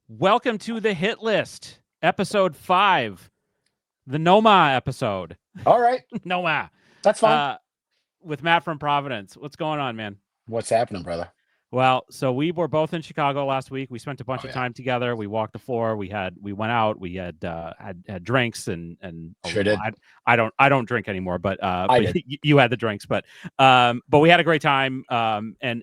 Welcome to the Hit List, episode 5, the Noma episode. All right, Noma, that's fine. with Matt from Providence. What's going on, man? What's happening, brother? Well, so we were both in Chicago last week. We spent a bunch Oh of yeah, time together. We walked the floor. We went out. We had drinks and sure did. I don't drink anymore, but I did. you had the drinks, but we had a great time. And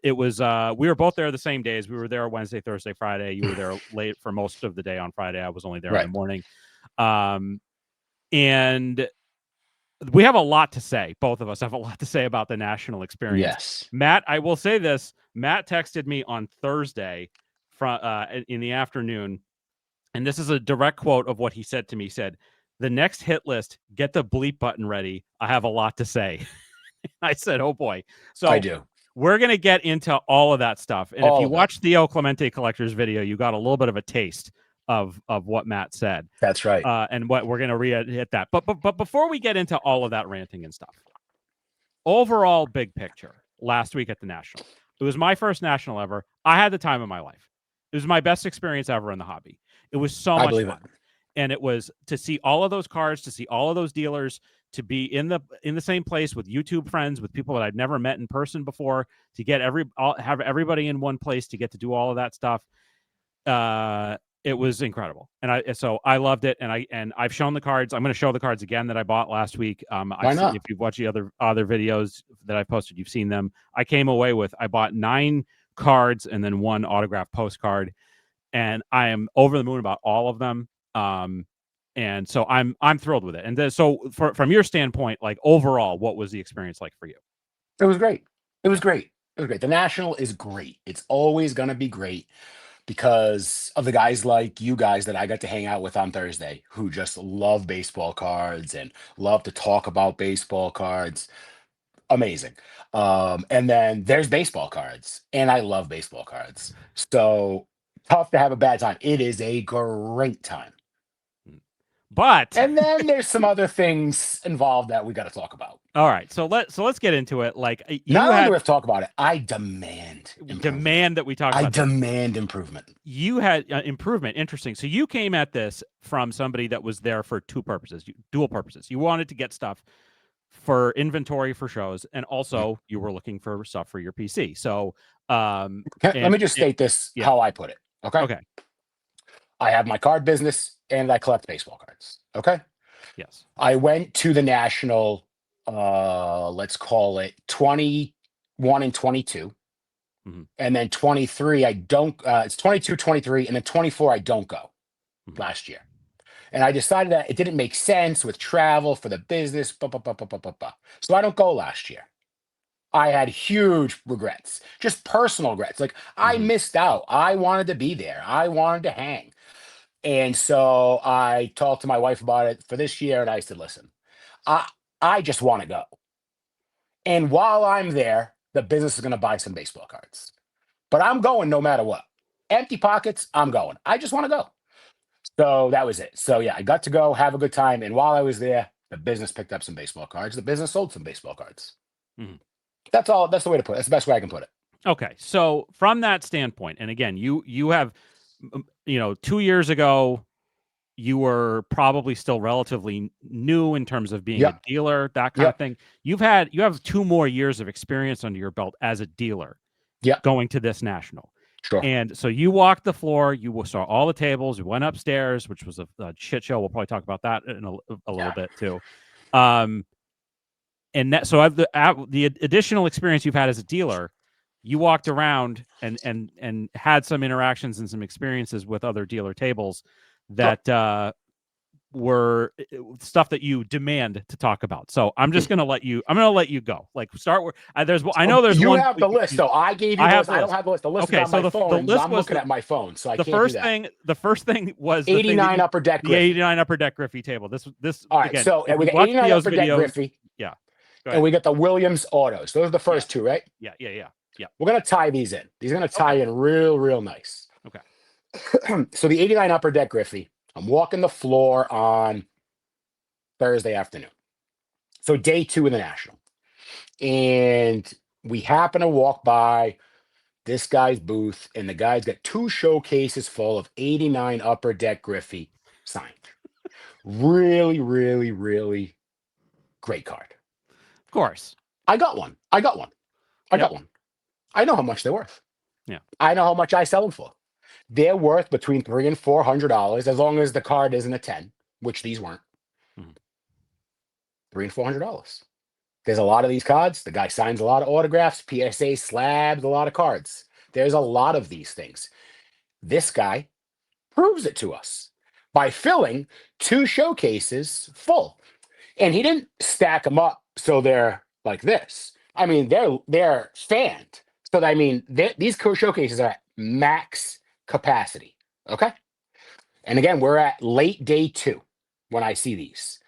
it was we were both there the same days. We were there Wednesday, Thursday, Friday. You were there late for most of the day on Friday. I was only there in the Right. morning. And we have a lot to say. Both of us have a lot to say about the national experience. Yes. Matt, I will say this. Matt texted me on Thursday from in the afternoon, and this is a direct quote of what he said to me. He said, "The next hit list, get the bleep button ready. I have a lot to say." I said, "Oh boy." So I do. we're going to get into all of that stuff. And All if you of it. watch Theo Clemente Collector's video, you got a little bit of a taste of what Matt said. That's right. And what we're going to hit that. But before we get into all of that ranting and stuff, overall big picture, last week at the National, it was my first National ever. I had the time of my life. It was my best experience ever in the hobby. It was so much fun. And it was to see all of those cards, to see all of those dealers, to be in the same place with YouTube friends, with people that I'd never met in person before, to get have everybody in one place to get to do all of that stuff. It was incredible, and I loved it. And I've shown the cards. I'm going to show the cards again that I bought last week. Why not? If you've watched the other videos that I posted, you've seen them. I came away with, I bought 9 cards and then 1 autographed postcard, and I am over the moon about all of them. And so I'm thrilled with it. And so from your standpoint, like overall, what was the experience like for you? It was great. It was great. It was great. The National is great. It's always going to be great because of the guys like you guys that I got to hang out with on Thursday who just love baseball cards and love to talk about baseball cards. Amazing. And then there's baseball cards, and I love baseball cards. So tough to have a bad time. It is a great time. But And then there's some other things involved that we got to talk about. All right, so let's get into it. Like Not only do we have to talk about it, I demand that we talk about. I demand improvement. You had improvement. Interesting. So you came at this from somebody that was there for dual purposes. You wanted to get stuff for inventory for shows, and also you were looking for stuff for your PC. So let me just state this how I put it. Okay. I have my card business and I collect baseball cards. Okay. Yes. I went to the National, let's call it 21 and 22. And then 23, I don't, it's 22, 23, and then 24, I don't go last year. And I decided that it didn't make sense with travel for the business, so I don't go last year. I had huge regrets, just personal regrets. Like I missed out. I wanted to be there. I wanted to hang. And so I talked to my wife about it for this year, and I said, listen, I just want to go. And while I'm there, the business is going to buy some baseball cards. But I'm going no matter what. Empty pockets, I'm going. I just want to go. So that was it. So yeah, I got to go, have a good time. And while I was there, the business picked up some baseball cards. The business sold some baseball cards. That's all. That's the way to put it. That's the best way I can put it. Okay. So from that standpoint, and again, you have, 2 years ago, you were probably still relatively new in terms of being a dealer, that kind of thing. You have 2 more years of experience under your belt as a dealer. Going to this National. Sure. And so you walked the floor, you saw all the tables, you went upstairs, which was a shit show. We'll probably talk about that in a little bit too. And that, so the additional experience you've had as a dealer, you walked around and had some interactions and some experiences with other dealer tables that were stuff that you demand to talk about. So I'm just going to let you, go. Like start where I know there's you one. You have the list. So I gave you I don't have the list. The list is on my phone. I'm looking at my phone. So I can't do that. The first thing was 89 Upper Deck Griffey. The 89 Upper Deck Griffey table. This all right. Again, so we got 89 Upper Deck Griffey. Yeah. And we got the Williams autos. Those are the first 2, right? Yeah. We're going to tie these in. These are going to tie in real nice. Okay. So the 89 Upper Deck Griffey, I'm walking the floor on Thursday afternoon. So day 2 of the National. And we happen to walk by this guy's booth, and the guy's got 2 showcases full of 89 Upper Deck Griffey signed. Really, really, really great card. Of course. I got one. I got one. I got Yep. one. I know how much they're worth. Yeah. I know how much I sell them for. They're worth between $300 and $400 as long as the card isn't a 10, which these weren't. Mhm. $300 and $400. There's a lot of these cards. The guy signs a lot of autographs, PSA slabs, a lot of cards. There's a lot of these things. This guy proves it to us by filling 2 showcases full. And he didn't stack them up so they're like this. I mean, they're fanned. So I mean, these showcases are at max capacity. Okay. And again, we're at late day 2 when I see these,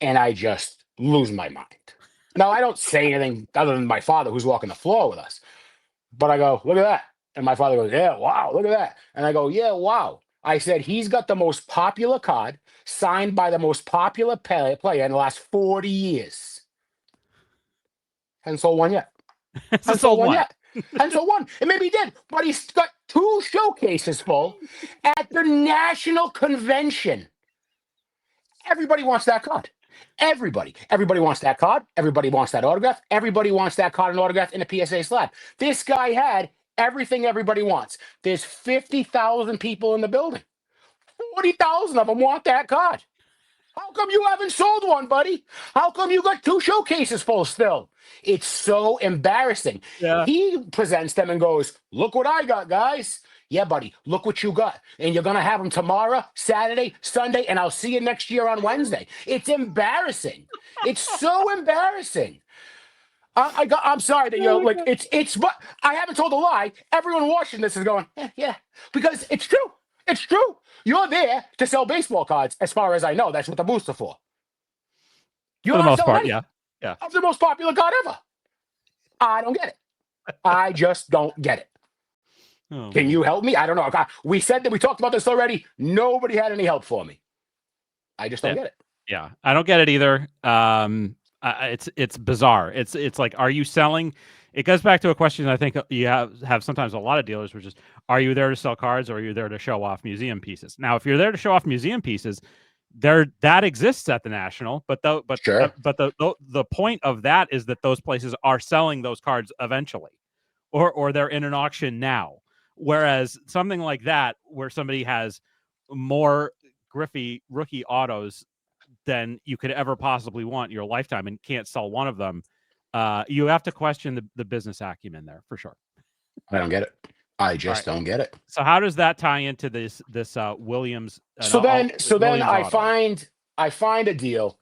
and I just lose my mind. Now, I don't say anything other than my father who's walking the floor with us, but I go, look at that. And my father goes, yeah, wow, look at that. And I go, yeah, wow. I said, he's got the most popular card signed by the most popular player in the last 40 years. Hasn't sold one yet. Hasn't sold one yet. Hasn't sold one. And maybe he did, but he's got 2 showcases full at the national convention. Everybody wants that card. Everybody wants that card. Everybody wants that autograph. Everybody wants that card and autograph in a PSA slab. This guy had everything everybody wants. There's 50,000 people in the building. 40,000 of them want that card. How come you haven't sold one, buddy? How come you got 2 showcases full still? It's so embarrassing. Yeah. He presents them and goes, look what I got, guys. Yeah, buddy, look what you got. And you're going to have them tomorrow, Saturday, Sunday, and I'll see you next year on Wednesday. It's embarrassing. It's so embarrassing. I'm sorry that you're like, but I haven't told a lie. Everyone watching this is going, yeah, because it's true. It's true. You're there to sell baseball cards, as far as I know. That's what the booths are for. You're For the not most selling part, any yeah. of the most popular card ever. I don't get it. I just don't get it. Oh, Can you help me? I don't know. We said that we talked about this already. Nobody had any help for me. I just don't get it. Yeah, I don't get it either. It's bizarre. It's like, are you selling? It goes back to a question I think you have sometimes a lot of dealers, which is, are you there to sell cards or are you there to show off museum pieces? Now, if you're there to show off museum pieces, that exists at the National, but Sure. The point of that is that those places are selling those cards eventually, or they're in an auction now. Whereas something like that, where somebody has more Griffey rookie autos than you could ever possibly want in your lifetime and can't sell one of them, you have to question the business acumen there for sure. I don't get it. I just don't get it. So how does that tie into this Williams? So then I auto? find a deal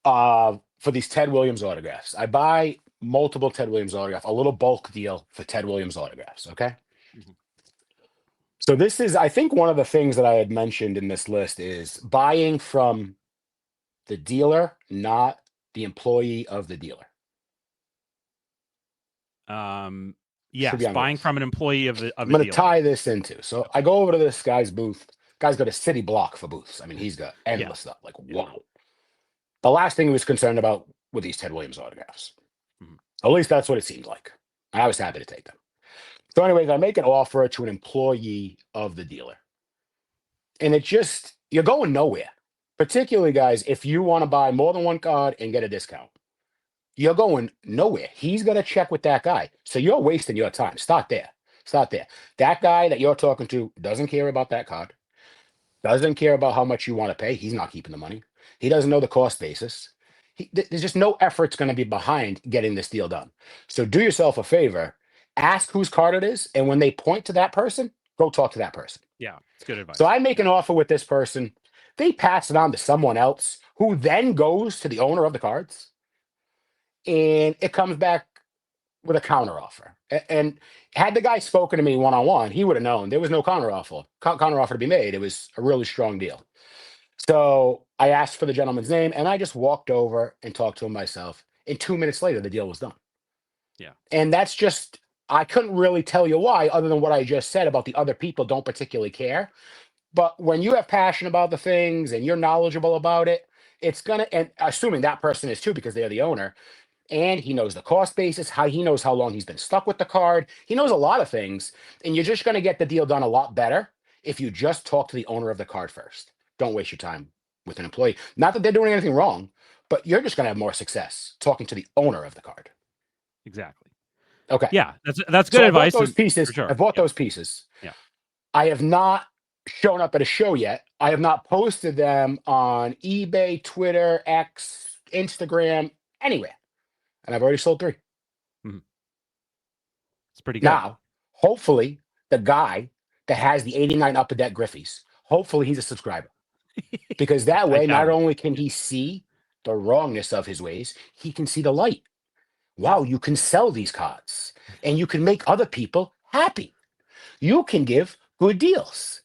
for these Ted Williams autographs. I buy multiple Ted Williams autographs, a little bulk deal for Ted Williams autographs. Okay. Mm-hmm. So this is, I think, one of the things that I had mentioned in this list is buying from the dealer, not the employee of the dealer. Yes, buying from an employee of I'm going to tie this into. So I go over to this guy's booth. Guy's got a city block for booths. I mean, he's got endless stuff. Like, wow. The last thing he was concerned about were these Ted Williams autographs. Mm-hmm. At least that's what it seemed like. I was happy to take them. So anyways, I make an offer to an employee of the dealer. And you're going nowhere. Particularly, guys, if you want to buy more than one card and get a discount. You're going nowhere. He's going to check with that guy. So you're wasting your time. Start there. That guy that you're talking to doesn't care about that card. Doesn't care about how much you want to pay. He's not keeping the money. He doesn't know the cost basis. There's just no effort's going to be behind getting this deal done. So do yourself a favor. Ask whose card it is. And when they point to that person, go talk to that person. Yeah, it's good advice. So I make an offer with this person. They pass it on to someone else who then goes to the owner of the cards. And it comes back with a counter offer. And had the guy spoken to me one-on-one, he would have known there was no counter offer to be made. It was a really strong deal. So I asked for the gentleman's name, and I just walked over and talked to him myself. And 2 minutes later, the deal was done. Yeah. And that's just, I couldn't really tell you why, other than what I just said about the other people don't particularly care. But when you have passion about the things and you're knowledgeable about it, it's going to, and assuming that person is too, because they're the owner, and he knows the cost basis, how he knows how long he's been stuck with the card. He knows a lot of things, and you're just going to get the deal done a lot better if you just talk to the owner of the card first. Don't waste your time with an employee. Not that they're doing anything wrong, but you're just going to have more success talking to the owner of the card. Exactly. Okay. Yeah, that's good advice. I bought those pieces. Sure. I bought those pieces. Yeah. I have not shown up at a show yet. I have not posted them on eBay, Twitter, X, Instagram, anywhere. And I've already sold 3. It's pretty good. Now, hopefully, the guy that has the 89 Upper Deck Griffies, hopefully he's a subscriber. Because that way, not only can he see the wrongness of his ways, he can see the light. Wow, you can sell these cards and you can make other people happy. You can give good deals.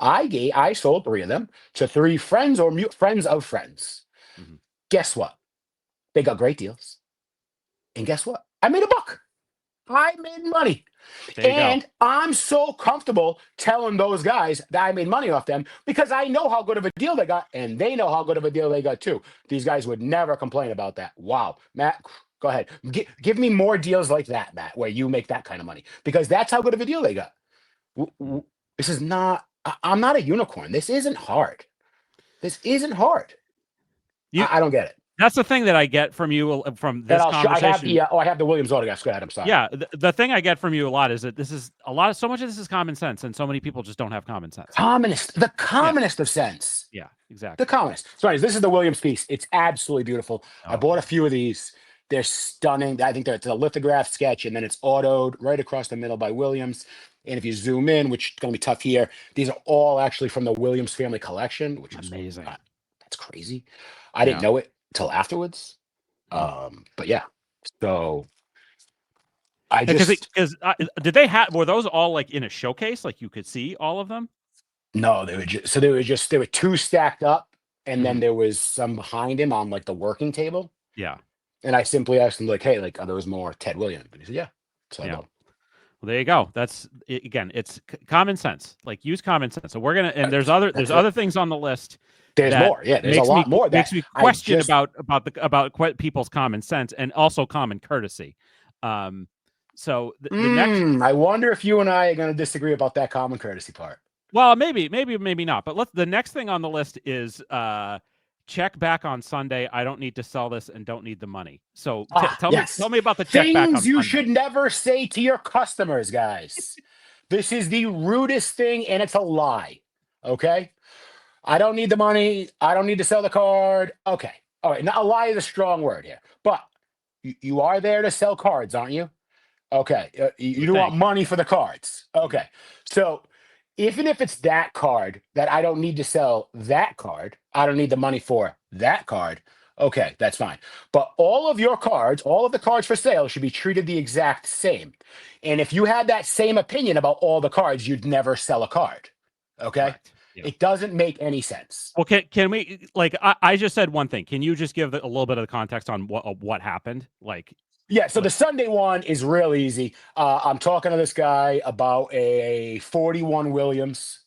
Right. I sold 3 of them to 3 friends or friends of friends. Guess what? They got great deals. And guess what? I made $1. I made money. And I'm so comfortable telling those guys that I made money off them because I know how good of a deal they got, and they know how good of a deal they got too. These guys would never complain about that. Wow, Matt, go ahead. Give me more deals like that, Matt, where you make that kind of money, because that's how good of a deal they got. This is not, I'm not a unicorn. This isn't hard. This isn't hard. I don't get it. That's the thing that I get from you from this conversation. I have the Williams autographs. Go ahead. I'm sorry. Yeah, the thing I get from you a lot is that this is so much of this is common sense, and so many people just don't have common sense. The commonest of sense. Yeah, exactly. The commonest. So anyways, this is the Williams piece. It's absolutely beautiful. I bought a few of these. They're stunning. I think it's a lithograph sketch, and then it's autoed right across the middle by Williams. And if you zoom in, which is going to be tough here, these are all actually from the Williams family collection, which is amazing. That's crazy. I didn't know it till afterwards. But yeah, so I just did they have, were those all like in a showcase, like you could see all of them? No, they were 2 stacked up, and then there was some behind him on like the working table. Yeah. And I simply asked him, like, hey, like, are those more Ted Williams? And he said, yeah. So Well, there you go. That's again, it's common sense. Like, use common sense. So we're gonna, and there's other things on the list. There's more. Yeah, there's a lot more. That makes me question about people's common sense and also common courtesy. So the next, I wonder if you and I are going to disagree about that common courtesy part. Well, maybe not. But the next thing on the list is check back on Sunday. I don't need to sell this and don't need the money. So tell me about the check back on Things you Sunday. should never say to your customers, guys. This is the rudest thing, and it's a lie. Okay. I don't need the money. I don't need to sell the card. Okay. All right. Now, a lie is a strong word here, but you are there to sell cards, aren't you? Okay. You don't want money for the cards. Okay. So even if it's that card that I don't need to sell that card, I don't need the money for that card. Okay, that's fine. But all of your cards, all of the cards for sale should be treated the exact same. And if you had that same opinion about all the cards, you'd never sell a card. Okay. Right. Yeah. It doesn't make any sense. Well, can we, like, I just said one thing. Can you just give a little bit of the context on what happened? Like, yeah, so the Sunday one is real easy. I'm talking to this guy about a 41 Williams.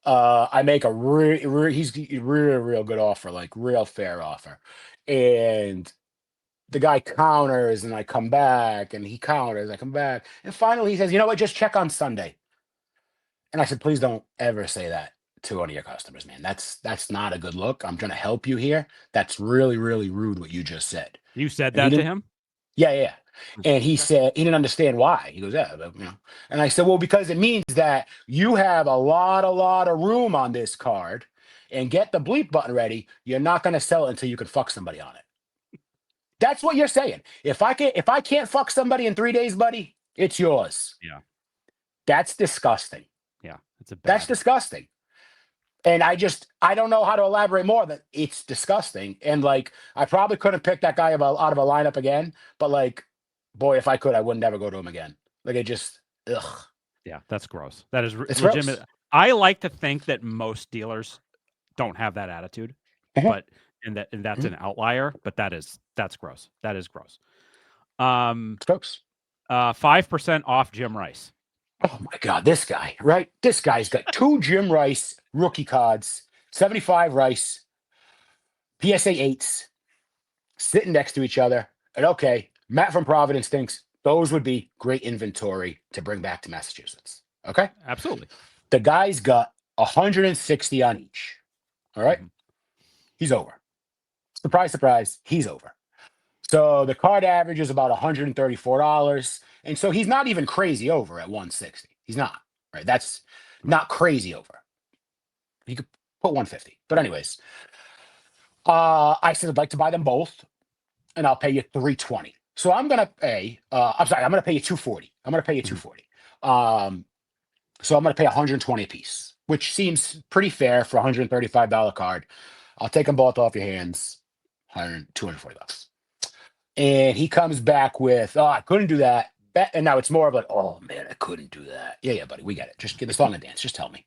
I make a he's real good offer, like real fair offer. And the guy counters, and I come back, and he counters, I come back. And finally he says, you know what, just check on Sunday. And I said, please don't ever say that to one of your customers, man. That's not a good look. I'm trying to help you here. That's really, really rude what you just said. You said that to him? Yeah. And he said he didn't understand why. He goes, yeah, you know. And I said, well, because it means that you have a lot of room on this card, and get the bleep button ready. You're not going to sell it until you can fuck somebody on it. That's what you're saying. If I can't fuck somebody in 3 days, buddy, it's yours. Yeah. That's disgusting. Yeah. That's disgusting. And I don't know how to elaborate more than it's disgusting. And like, I probably couldn't pick that guy out of a lineup again, but like, boy, if I could, I would never go to him again. Like, it just, ugh. Yeah, that's gross. That is it's legitimate. Gross. I like to think that most dealers don't have that attitude, but that's an outlier. But that's gross. That is gross. It's gross. 5% off Jim Rice. Oh my God, this guy, right? This guy's got 2 Jim Rice rookie cards, 75 Rice, PSA 8s, sitting next to each other. And okay, Matt from Providence thinks those would be great inventory to bring back to Massachusetts. Okay. Absolutely. The guy's got 160 on each. All right. Mhm. He's over. Surprise, surprise. He's over. So the card average is about $134. And so he's not even crazy over at 160. He's not. Right. That's not crazy over. You could put 150. But anyways, I said I'd like to buy them both, and I'll pay you 320. So I'm gonna pay. I'm sorry, I'm gonna pay you 240. I'm gonna pay you Mhm. 240. So I'm gonna pay 120 a piece, which seems pretty fair for a $135 card. I'll take them both off your hands, 240 bucks. And he comes back with, oh, I couldn't do that. And now it's more of like, oh man, I couldn't do that. Yeah, yeah, buddy, we get it. Just give the song a dance. Just tell me.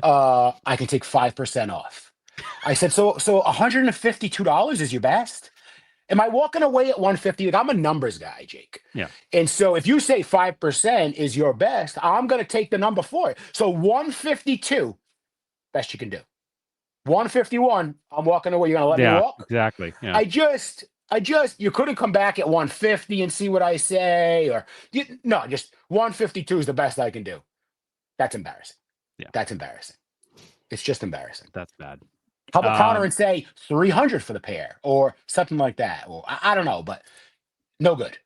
I can take 5% off. I said, so $152 is your best? Am I walking away at 150? Like, I'm a numbers guy, Jake. Yeah. And so if you say 5% is your best, I'm going to take the number for it. So 152, best you can do. 151, I'm walking away. You're going to let me Yeah. walk? Exactly. Yeah. You couldn't come back at 150 and see what I say, or no, just 152 is the best I can do. That's embarrassing. Yeah. That's embarrassing. It's just embarrassing. That's bad. How about counter and say 300 for the pair or something like that? Or I don't know, but no good.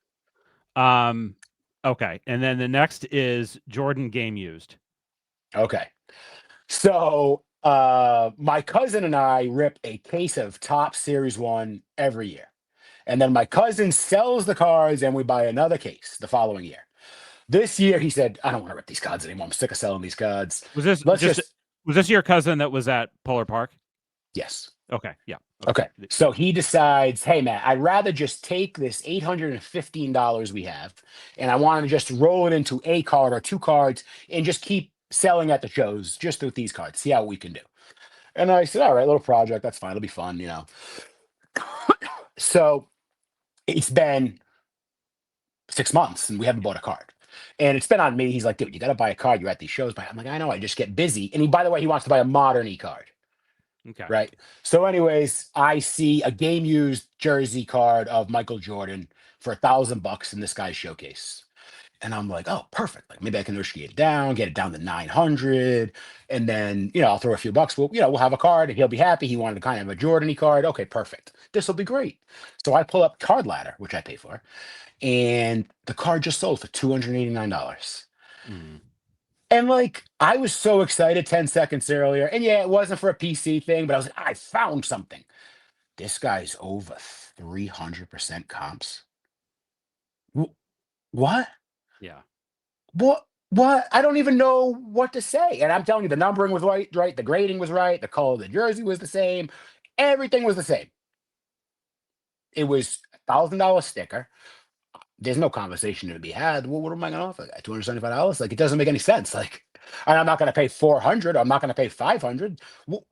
Okay. And then the next is Jordan game used. Okay. So my cousin and I rip a case of Top Series 1 every year. And then my cousin sells the cards and we buy another case the following year. This year he said, I don't want to rip these cards anymore. I'm sick of selling these cards. Was this was this your cousin that was at Polar Park? Yes. Okay. Yeah. Okay. So he decides, hey, Matt, I'd rather just take this $815 we have, and I want to just roll it into a card or two cards and just keep selling at the shows just with these cards, see how we can do. And I said, all right, little project. That's fine. It'll be fun, you know. So it's been 6 months and we haven't bought a card. And it's been on me. He's like, dude, you got to buy a card. You're at these shows. I'm like, I know. I just get busy. And by the way, he wants to buy a modern e-card. Okay. Right. So, anyways, I see a game used jersey card of Michael Jordan for $1,000 in this guy's showcase. And I'm like, oh, perfect. Like maybe I can negotiate it down, get it down to 900. And then, I'll throw a few bucks. We'll have a card and he'll be happy. He wanted to kind of have a Jordan-y card. Okay, perfect. This will be great. So I pull up Card Ladder, which I pay for, and the card just sold for $289. Mm. And like, I was so excited 10 seconds earlier. And yeah, it wasn't for a PC thing, but I was like, I found something. This guy's over 300% comps. What? Yeah. What? I don't even know what to say. And I'm telling you, the numbering was right. The grading was right. The color of the jersey was the same. Everything was the same. It was $1,000 sticker. There's no conversation to be had. Well, what am I going to offer? $275? Like, it doesn't make any sense. Like, and I'm not going to pay 400. I'm not going to pay 500.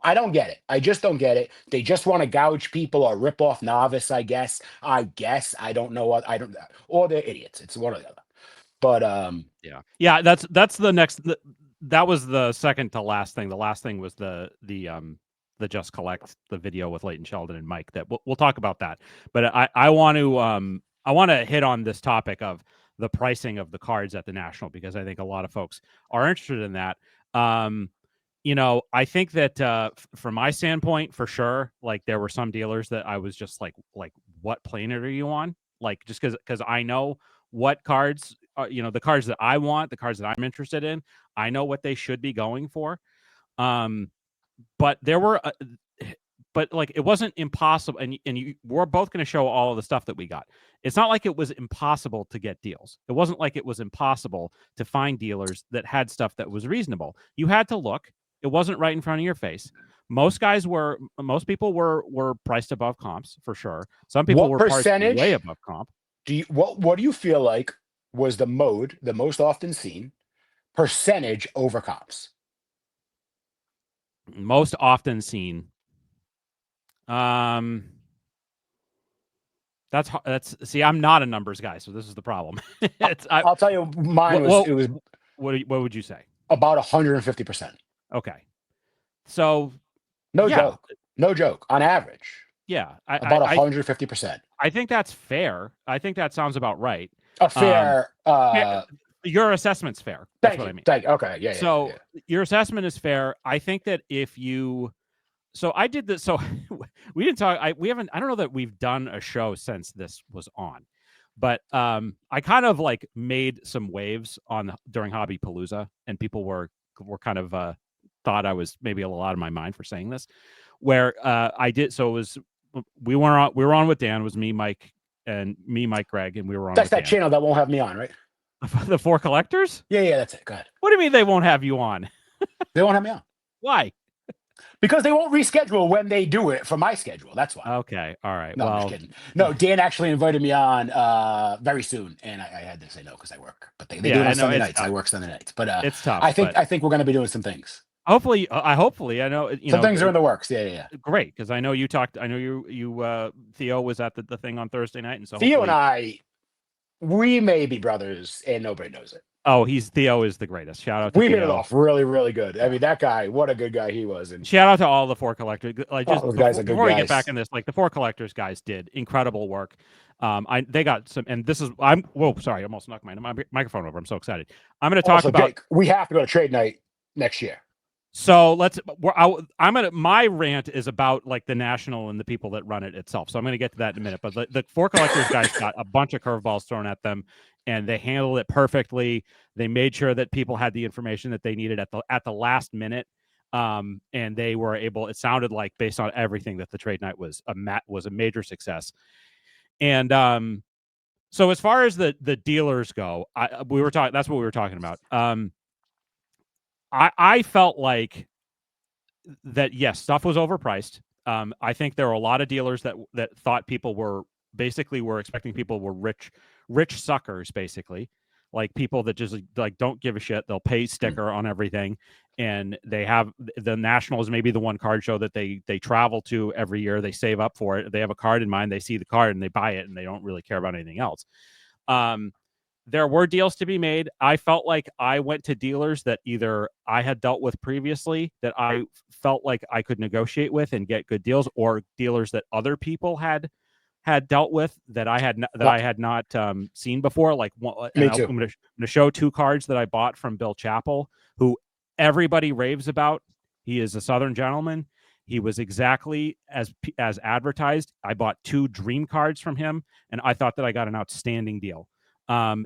I don't get it. I just don't get it. They just want to gouge people or rip off novice, I guess. I don't know what I don't, or they're idiots. It's one or the other. But yeah. That's the next. That was the second to last thing. The last thing was the Just Collect, the video with Leighton Sheldon and Mike. That we'll talk about that. But I want to hit on this topic of the pricing of the cards at the National, because I think a lot of folks are interested in that. I think that from my standpoint, for sure, like there were some dealers that I was just like what planet are you on? Like, just because I know what cards, the cards that I want, the cards that I'm interested in, I know what they should be going for. But there were, but like it wasn't impossible, and we're both going to show all of the stuff that we got. It's not like it was impossible to get deals. It wasn't like it was impossible to find dealers that had stuff that was reasonable. You had to look. It wasn't right in front of your face. Most people were priced above comps for sure. Some people were priced way above comp. What do you feel like was the most often seen percentage over comps? Most often seen. See, I'm not a numbers guy, so this is the problem. I'll tell you, mine was. What would you say? About 150%. Okay, so no joke. On average, Yeah, About 150%. I think that's fair. I think that sounds about right. A fair. Yeah, your assessment's fair. That's what I mean. Thank you. Okay. Yeah. So your assessment is fair. I think that if you, so I did this. So we didn't talk. We haven't. I don't know that we've done a show since this was on, but I kind of like made some waves during Hobby Palooza, and people were kind of thought I was maybe a little out of my mind for saying this. Where I did. So it was we were on with Dan. It was me, Mike, Greg, and we were on. That's with that Dan. channel that won't have me on, right? The Four Collectors? Yeah, that's it. Go ahead. What do you mean they won't have you on? They won't have me on. Why? Because they won't reschedule when they do it for my schedule. That's why. Okay. All right. No, well, I'm just kidding. No, Dan actually invited me on very soon, and I had to say no because I work. But they do it on Sunday nights. I work Sunday nights. But it's tough. I think we're going to be doing some things. Hopefully, I know some things are in the works. Yeah. Great, because I know you talked. I know you Theo was at the thing on Thursday night, and so Theo and I, we may be brothers, and nobody knows it. Oh, Theo is the greatest. Shout out to we Theo. hit it off really, really good. I mean, that guy, what a good guy he was. And shout out to all the Four Collectors. Like, just those guys are good before guys. we get back in this, like the Four Collectors guys did incredible work. They got some, and this is I'm sorry, I almost knocked my microphone over. I'm so excited. I'm going to talk about. Jake, we have to go to trade night next year. So my rant is about like the national and the people that run it itself. So I'm going to get to that in a minute. But the Four Collectors guys got a bunch of curveballs thrown at them, and they handled it perfectly. They made sure that people had the information that they needed at the last minute. And they were able. It sounded like, based on everything, that the trade night was a major success. And so as far as the dealers go, that's what we were talking about. I felt like that, yes, stuff was overpriced. I think there were a lot of dealers that thought people were expecting people were rich suckers, basically, like people that just like don't give a shit. They'll pay sticker on everything, and they have the Nationals, maybe the one card show that they travel to every year. They save up for it. They have a card in mind. They see the card and they buy it, and they don't really care about anything else. There were deals to be made. I felt like I went to dealers that either I had dealt with previously that I felt like I could negotiate with and get good deals, or dealers that other people had dealt with that I had not seen before. Like, Me too. I'm going to show two cards that I bought from Bill Chappell, who everybody raves about. He is a Southern gentleman. He was exactly as advertised. I bought two dream cards from him, and I thought that I got an outstanding deal.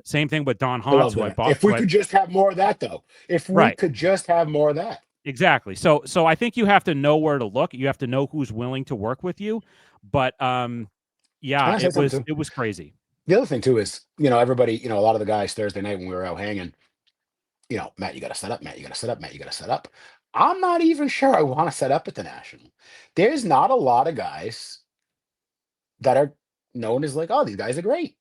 Same thing with Don Hans, who I bought. If we could just have more of that, though. If we could just have more of that. Exactly. So I think you have to know where to look. You have to know who's willing to work with you. But yeah, it was crazy. The other thing too is, everybody, a lot of the guys Thursday night when we were out hanging, Matt, you got to set up. Matt, you got to set up. Matt, you got to set up. I'm not even sure I want to set up at the National. There's not a lot of guys that are known as like, oh, these guys are great.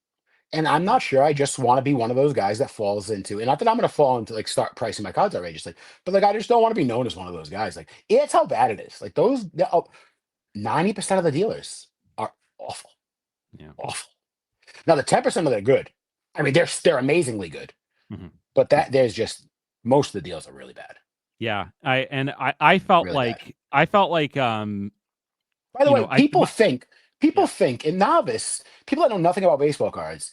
And I'm not sure I just want to be one of those guys that falls into, and not that I'm going to fall into like start pricing my cards outrageously, but like I just don't want to be known as one of those guys. Like, it's how bad it is. Like 90% of the dealers are awful. Yeah. Awful. Now the 10% of them are good. I mean, they're amazingly good. Mm-hmm. But there's just most of the deals are really bad. Yeah. I felt really like bad. By the way, people think in novice, people that know nothing about baseball cards,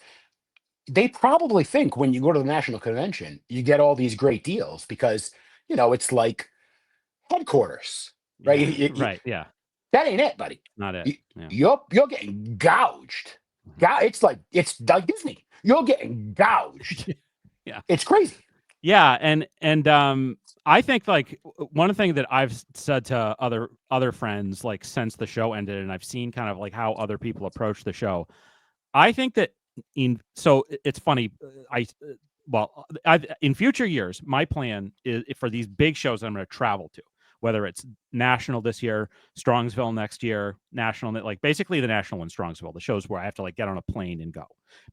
they probably think when you go to the national convention, you get all these great deals because, it's like headquarters, right? Right. Yeah. That ain't it, buddy. Not it. You're getting gouged. It's like Disney. You're getting gouged. Yeah. It's crazy. Yeah. And I think like one thing that I've said to other friends, like since the show ended, and I've seen kind of like how other people approach the show. I think that so it's funny. In future years, my plan is for these big shows that I'm going to travel to, whether it's National this year, Strongsville next year, National, like basically the National in Strongsville, the shows where I have to like get on a plane and go,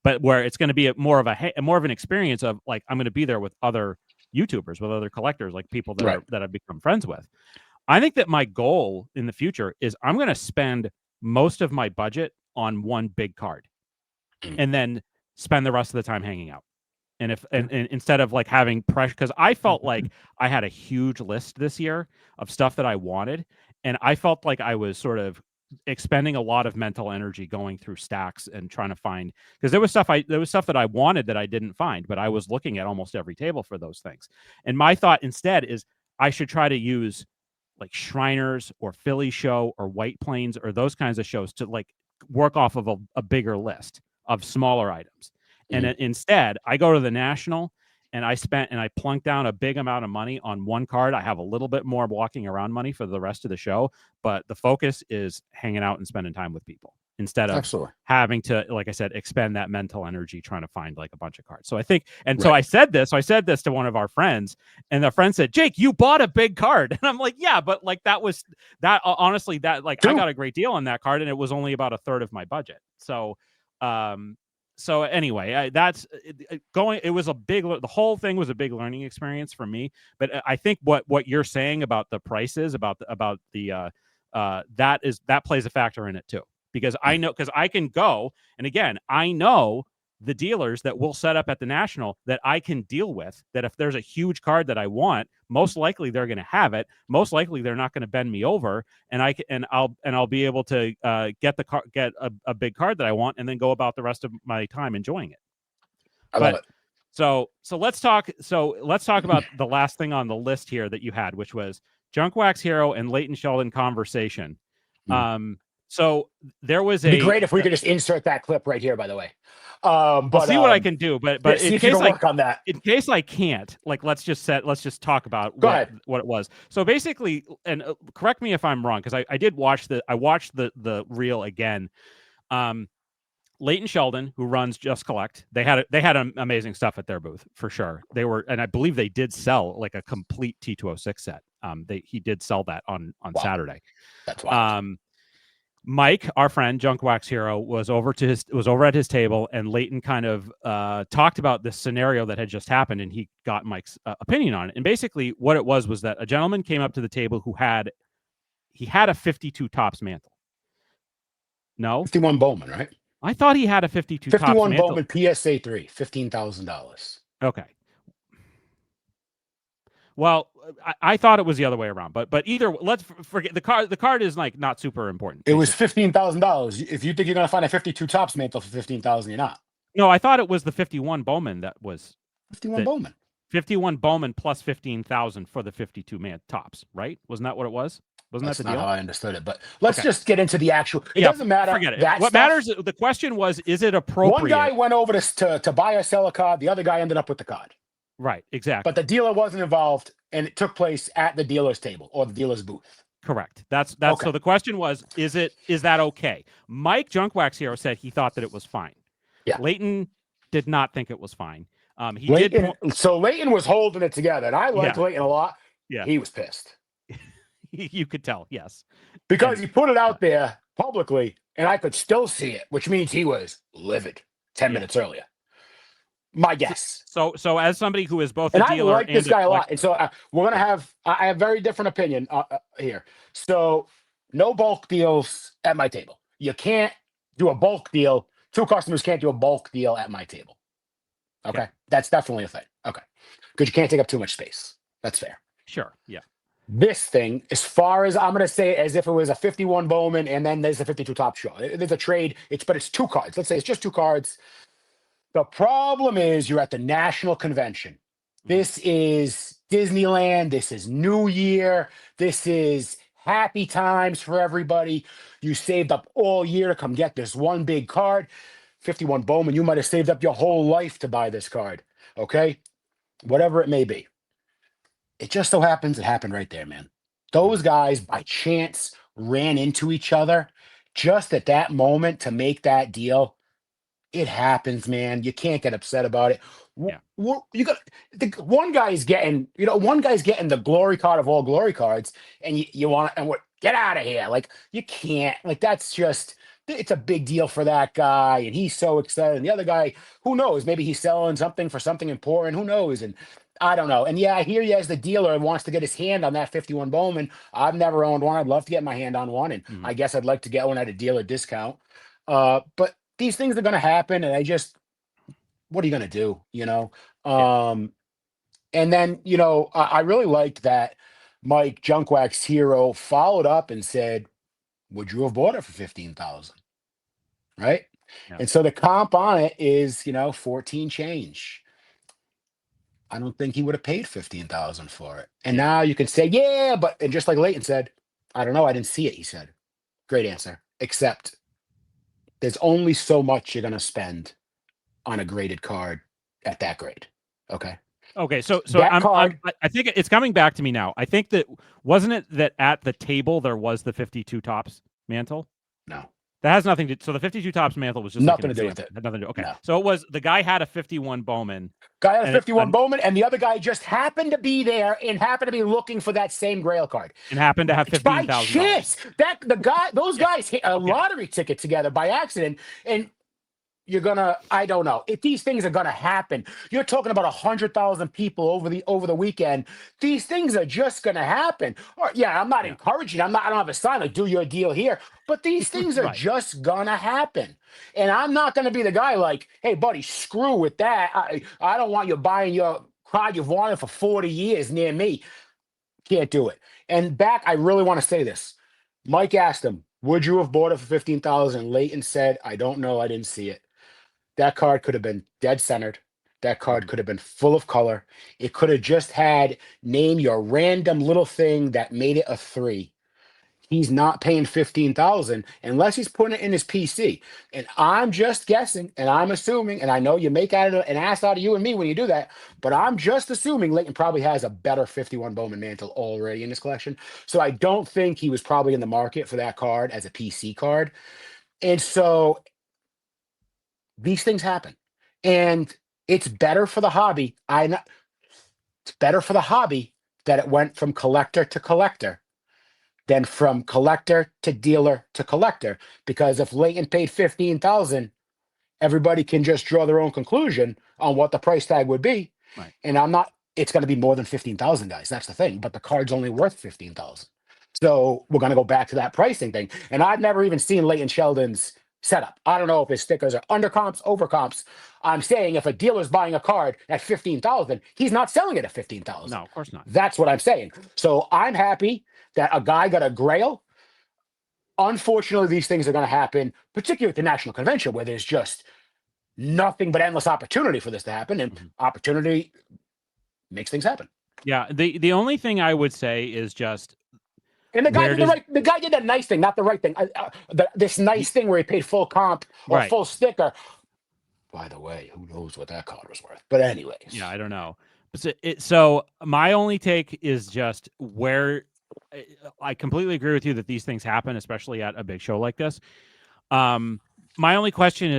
but where it's going to be more of an experience of like, I'm going to be there with other YouTubers, with other collectors, like people that that I've become friends with. I think that my goal in the future is I'm going to spend most of my budget on one big card and then spend the rest of the time hanging out. And instead of like having pressure, because I felt like I had a huge list this year of stuff that I wanted, and I felt like I was sort of expending a lot of mental energy going through stacks and trying to find, because there was stuff that I wanted that I didn't find, but I was looking at almost every table for those things. And my thought instead is I should try to use like Shriners or Philly Show or White Plains or those kinds of shows to like work off of a bigger list of smaller items. And instead, I go to the National and I plunk down a big amount of money on one card. I have a little bit more walking around money for the rest of the show, but the focus is hanging out and spending time with people instead of having to, like I said, expend that mental energy trying to find like a bunch of cards. So I think, and so I said this to one of our friends, and the friend said, Jake, you bought a big card. And I'm like, yeah, but like honestly, like I got a great deal on that card and it was only about a third of my budget. So, so anyway, the whole thing was a big learning experience for me. But I think what you're saying about the prices, about the that plays a factor in it too. Because I can go, and again, I know the dealers that will set up at the National that I can deal with, that if there's a huge card that I want, most likely they're going to have it. Most likely they're not going to bend me over, and I'll be able to get a big card that I want, and then go about the rest of my time enjoying it. I love it. So let's talk about the last thing on the list here that you had, which was Junk Wax Hero and Leighton Sheldon conversation. So there was It'd be great if we could just insert that clip right here, by the way. But I'll see what I can do, but in case work on that. In case I can't, like, let's just talk about what it was. So basically, and correct me if I'm wrong, because I watched the reel again. Leighton Sheldon, who runs Just Collect, they had amazing stuff at their booth for sure. And I believe they did sell like a complete T206 set. He did sell that on Saturday. That's wild. Mike, our friend, Junk Wax Hero, was over at his table, and Leighton kind of talked about this scenario that had just happened, and he got Mike's opinion on it. And basically, what it was that a gentleman came up to the table who had a 52 tops mantle. No, 51 Bowman, right? I thought he had a 52 tops mantle. 51 Bowman PSA 3, $15,000. Okay. Well, I thought it was the other way around, but either, let's forget the card. The card is like not super important. It was $15,000. If you think you're gonna find a 52 tops mantle for $15,000, you're not. No, I thought it was the 51 Bowman that was 51 Bowman. 51 Bowman plus 15,000 for the 52 tops, right? Wasn't that what it was? Wasn't that the deal? That's not how I understood it. But let's just get into the actual. It doesn't matter. Forget it. What matters? The question was, is it appropriate? One guy went over to buy or sell a card. The other guy ended up with the card. Right, exactly. But the dealer wasn't involved, and it took place at the dealer's table or the dealer's booth. Correct. That's okay. So the question was, is that okay? Mike Junk Wax Hero said he thought that it was fine. Yeah. Leighton did not think it was fine. So Leighton was holding it together, and I liked Leighton a lot. Yeah. He was pissed. You could tell, yes. Because he put it out there publicly, and I could still see it, which means he was livid 10 minutes earlier. My guess. So as somebody who is both a dealer I like this guy a lot, and so we're gonna have I have very different opinion here. So no bulk deals at my table. You can't do a bulk deal. Two customers can't do a bulk deal at my table. Okay, that's definitely a thing. Okay, because you can't take up too much space. That's fair. Sure. Yeah. This thing, as far as I'm gonna say, it as if it was a 51 Bowman, and then there's a 52 top show. There's a trade. But it's two cards. Let's say it's just two cards. The problem is you're at the national convention. This is Disneyland. This is New Year. This is happy times for everybody. You saved up all year to come get this one big card. 51 Bowman, you might have saved up your whole life to buy this card. Okay? Whatever it may be. It just so happens it happened right there, man. Those guys, by chance, ran into each other just at that moment to make that deal. It happens, man. You can't get upset about it. Yeah. You got one guy's getting the glory card of all glory cards, and you want to get out of here. Like, you can't. Like, that's just, it's a big deal for that guy, and he's so excited. And the other guy, who knows? Maybe he's selling something for something important. Who knows? And I don't know. And yeah, I hear you as the dealer wants to get his hand on that 51 Bowman. I've never owned one. I'd love to get my hand on one, and I guess I'd like to get one at a dealer discount. But these things are going to happen, and what are you going to do? And then, I really liked that Mike Junk Wax Hero followed up and said, would you have bought it for 15,000? Right. Yeah. And so the comp on it is, 14 change. I don't think he would have paid 15,000 for it. And Yeah. now you can say, yeah, but and just like Leighton said, I don't know, I didn't see it, he said. Great answer. Except there's only so much you're gonna spend on a graded card at that grade. Okay. Okay, so That card, I think it's coming back to me now. I think that wasn't it that at the table there was the 52 tops mantle? no, That has nothing to. So the 52 tops mantle was just like nothing an to do with example. it. Had nothing to do. Okay, No. so it was the guy had a 51 Bowman, Guy had a and 51 Bowman, and the other guy just happened to be there and happened to be looking for that same Grail card. and happened to have By $15,000. chance, those Yeah. guys hit a Okay. lottery ticket together by accident, and I don't know if these things are gonna happen. You're talking about 100,000 people over the weekend. These things are just gonna happen. Or yeah, I'm not Yeah. encouraging. I don't have a sign like do your deal here, but these things are Right. just gonna happen. And I'm not gonna be the guy like, hey buddy, screw with that. I don't want you buying your card you've wanted for 40 years near me. Can't do it. And back, I really want to say this. Mike asked him, would you have bought it for 15,000? Leighton said, I don't know. I didn't see it. That card could have been dead centered. That card could have been full of color. It could have just had name your random little thing that made it a 3. He's not paying 15,000 unless he's putting it in his PC. And I'm just guessing, and I'm assuming, and I know you make out of an ass out of you and me when you do that, but I'm just assuming Leighton probably has a better 51 Bowman mantle already in his collection. So I don't think he was probably in the market for that card as a PC card. And so these things happen. And it's better for the hobby. It's better for the hobby that it went from collector to collector than from collector to dealer to collector. Because if Leighton paid 15,000, everybody can just draw their own conclusion on what the price tag would be. Right. And it's going to be more than 15,000, guys. That's the thing. But the card's only worth 15,000. So we're going to go back to that pricing thing. And I've never even seen Leighton Sheldon's setup. I don't know if his stickers are under comps, over comps. I'm saying if a dealer's buying a card at 15,000, he's not selling it at 15,000. No, of course not. That's what I'm saying. So I'm happy that a guy got a Grail. Unfortunately, these things are going to happen, particularly at the national convention, where there's just nothing but endless opportunity for this to happen, and opportunity makes things happen. Yeah. The only thing I would say is just. And the guy did that nice thing, not the right thing. This nice thing where he paid full comp or full sticker. By the way, who knows what that card was worth? But anyways. Yeah, I don't know. So my only take is just where I completely agree with you that these things happen, especially at a big show like this. My only question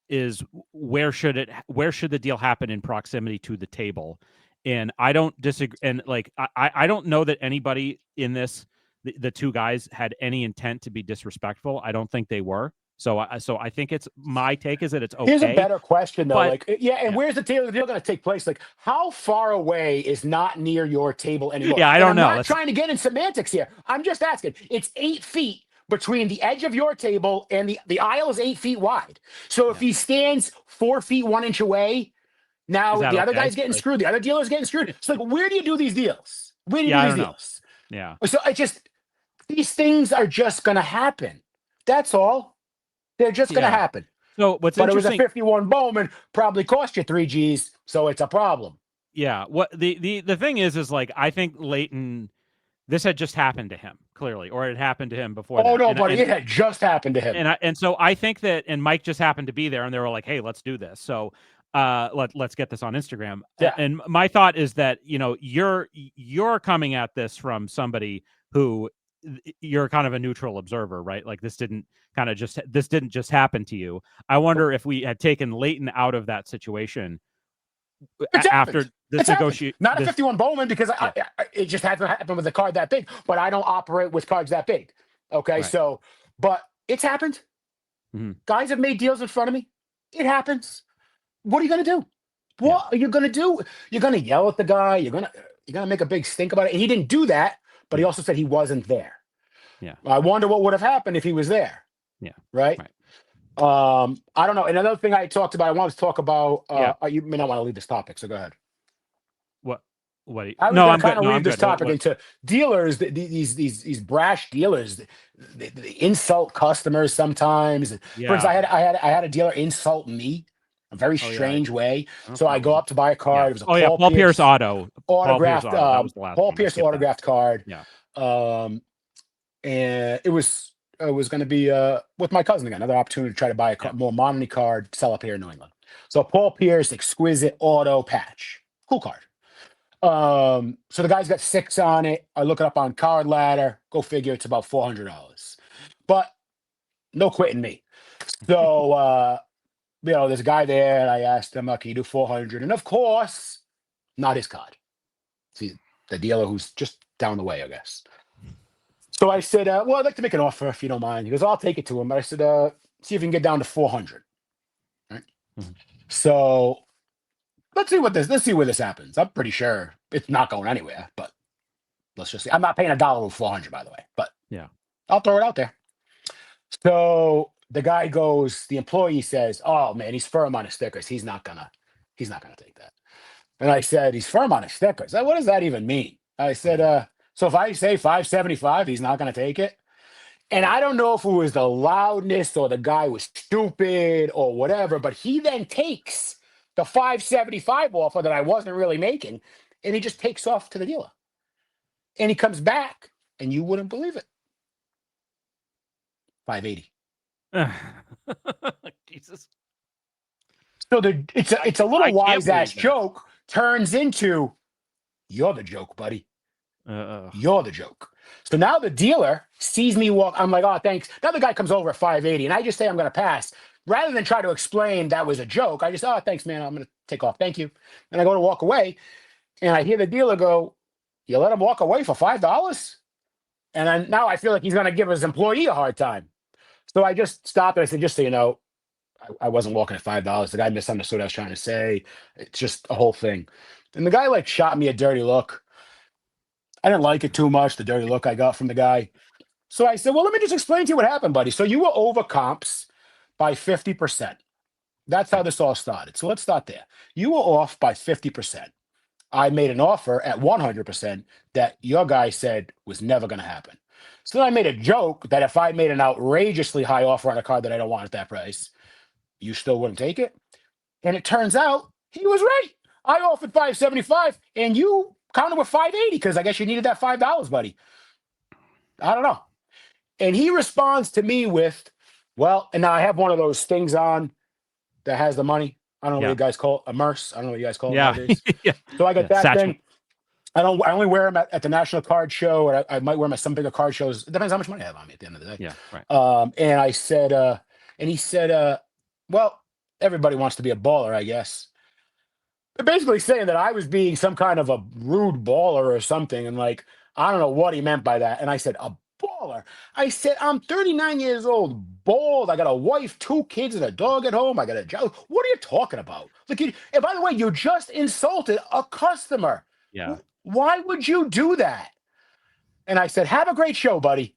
is where should the deal happen in proximity to the table? And I don't disagree. And like I don't know that anybody in this the two guys had any intent to be disrespectful. I don't think they were. So I think my take is that it's okay. Here's a better question though. But, where's the deal going to take place? Like, how far away is not near your table anymore? Yeah, I don't know. I'm not trying to get in semantics here. I'm just asking. It's 8 feet between the edge of your table and the aisle is 8 feet wide. So if he stands 4 feet 1 inch away, now the other guy's getting screwed. The other dealer's getting screwed. It's like, where do you do these deals? Where do you do these deals? Yeah. So these things are just going to happen. That's all. They're just going to happen. So but it was a 51 Bowman, probably cost you 3 G's, so it's a problem. Yeah. What the thing is like I think Leighton, this had just happened to him clearly, or it happened to him before. Oh no, buddy, it had just happened to him. And so I think that, and Mike just happened to be there, and they were like, "Hey, let's do this." So let's get this on Instagram. Yeah. And my thought is that you're coming at this from somebody who you're kind of a neutral observer, right? Like this didn't just happen to you. I wonder if we had taken Leighton out of that situation after this negotiation. Not a 51 Bowman because it just hasn't happened with a card that big, but I don't operate with cards that big. Okay. Right. So, but it's happened. Mm-hmm. Guys have made deals in front of me. It happens. What are you going to do? What are you going to do? You're going to yell at the guy. You're going to make a big stink about it. And he didn't do that, but he also said he wasn't there. Yeah. I wonder what would have happened if he was there. Yeah. Right. I don't know. And another thing I talked about, I wanted to talk about, you may not want to leave this topic, so go ahead. What? What? I was No, going I'm to kind good. of No, leave I'm this good. topic into dealers, these brash dealers, they insult customers sometimes. For Yeah. instance, I had a dealer insult me a very Oh yeah. strange way. I don't know if So I that go was. up to buy a Yeah. card. It was a Oh yeah. Paul Paul Pierce Pierce auto. Paul Pierce autographed, auto. That was the last Paul one. I Pierce skipped that. autographed card. Yeah. And it was going to be with my cousin again, another opportunity to try to buy a Yeah. more Monty card, sell up here in New England. So Paul Pierce exquisite auto patch, cool card. So the guy's got 6 on it. I look it up on Card Ladder. Go figure, it's about $400. But no quitting me. So there's a guy there, and I asked him, can you do 400? And of course, not his card. See, the dealer who's just down the way, I guess. So I said, well, I'd like to make an offer if you don't mind. He goes, I'll take it to him. But I said, see if you can get down to 400. Right. Mhm. So let's see where this happens. I'm pretty sure it's not going anywhere, but let's just see. I'm not paying $1 over 400, by the way, but Yeah. I'll throw it out there. So the employee says, oh man, he's firm on his stickers. He's not gonna take that. And I said, he's firm on his stickers. What does that even mean? I said, so if I say 575, he's not gonna take it. And I don't know if it was the loudness or the guy was stupid or whatever, but he then takes the 575 offer that I wasn't really making, and he just takes off to the dealer. And he comes back, and you wouldn't believe it. 580. Jesus. So it's a little wise ass that. joke turns into, you're the joke, buddy. You're the joke. So now the dealer sees me walk. I'm like, oh, thanks. Now the guy comes over at 580, and I just say I'm going to pass. Rather than try to explain that was a joke, I just, oh, thanks, man. I'm going to take off. Thank you. And I go to walk away, and I hear the dealer go, you let him walk away for $5? And now I feel like he's going to give his employee a hard time. So I just stopped, and I said, just so you know, I wasn't walking at $5. The guy misunderstood what I was trying to say. It's just a whole thing. And the guy shot me a dirty look. I didn't like it too much, the dirty look I got from the guy. So I said, well, let me just explain to you what happened, buddy. So you were over comps by 50%. That's how this all started. So let's start there. You were off by 50%. I made an offer at 100% that your guy said was never going to happen. So then I made a joke that if I made an outrageously high offer on a card that I don't want at that price, you still wouldn't take it. And it turns out he was right. I offered 575 and you counted with 580 because I guess you needed that $5, buddy. I don't know. And he responds to me with, well, and now I have one of those things on that has the money. I don't know what you guys call it, a merce. I don't know what you guys call it nowadays. Yeah. So I got that Satchel. thing. I only wear them at the National Card Show, or I might wear them at some bigger card shows. It depends how much money I have on me at the end of the day. Yeah, right. And I said, and he said, well, everybody wants to be a baller, I guess. But basically saying that I was being some kind of a rude baller or something. And I don't know what he meant by that. And I said, a baller. I said, I'm 39 years old, bald. I got a wife, 2 kids, and a dog at home. I got a job. What are you talking about? And by the way, you just insulted a customer. Yeah. Why would you do that? And I said, have a great show, buddy.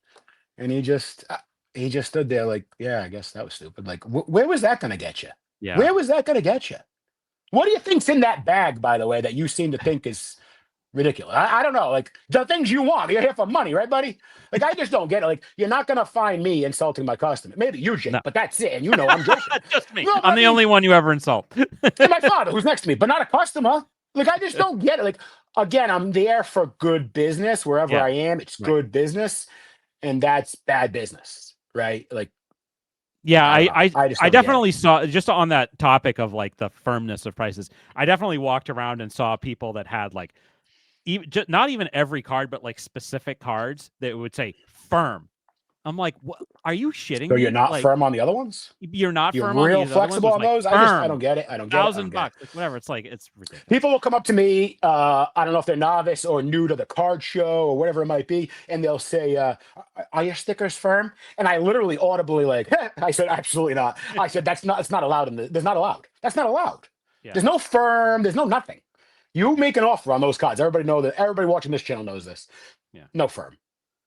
And he just stood there yeah, I guess that was stupid. Where was that going to get you? Yeah. Where was that going to get you? What do you think's in that bag, by the way, that you seem to think is ridiculous? I don't know. The things you want. You're here for money, right, buddy? I just don't get it. You're not going to find me insulting my customer. Maybe you, Jake, but that's it. And I'm joking. Just me. No, I'm the only one you ever insult. And my father, who's next to me, but not a customer. I just don't get it. Again, I'm there for good business. Wherever I am, it's good business. And that's bad business, right? Yeah, I definitely saw, just on that topic of the firmness of prices, I definitely walked around and saw people that had not even every card, but specific cards that would say firm. I'm like, what? Are you shitting me? So you're not firm on the other ones? You're not you're firm real on these flexible other ones? on those? I don't get it. I don't get it. $1,000, whatever. It's ridiculous. People will come up to me. I don't know if they're novice or new to the card show or whatever it might be, and they'll say, "Are your stickers firm?" And I literally audibly I said, "Absolutely not." I said, "That's not. It's not allowed in the. There's not allowed. That's not allowed. Yeah. There's no firm. There's no nothing. You make an offer on those cards. Everybody know that. Everybody watching this channel knows this. Yeah. No firm.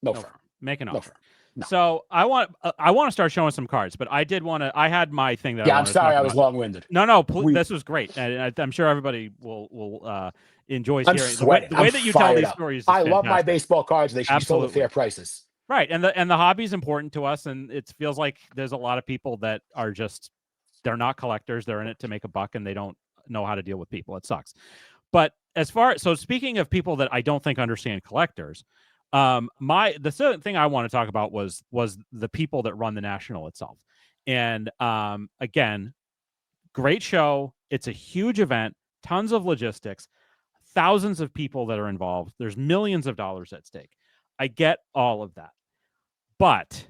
No firm. Make an offer. No firm. No. So I want to start showing some cards, but I did want to. I had my thing that. Yeah, I'm sorry, I was long-winded. No, this was great, and I'm sure everybody will enjoys I'm hearing sweating. the way that you tell these Up. stories. Is I love my fantastic. baseball cards. They should be sold at fair prices. Right, and the hobby is important to us, and it feels like there's a lot of people that are just they're not collectors. They're in it to make a buck, and they don't know how to deal with people. It sucks. But so speaking of people that I don't think understand collectors, the certain thing I want to talk about was the people that run the National itself. And again, great show. It's a huge event, tons of logistics, thousands of people that are involved. There's millions of dollars at stake. I get all of that. But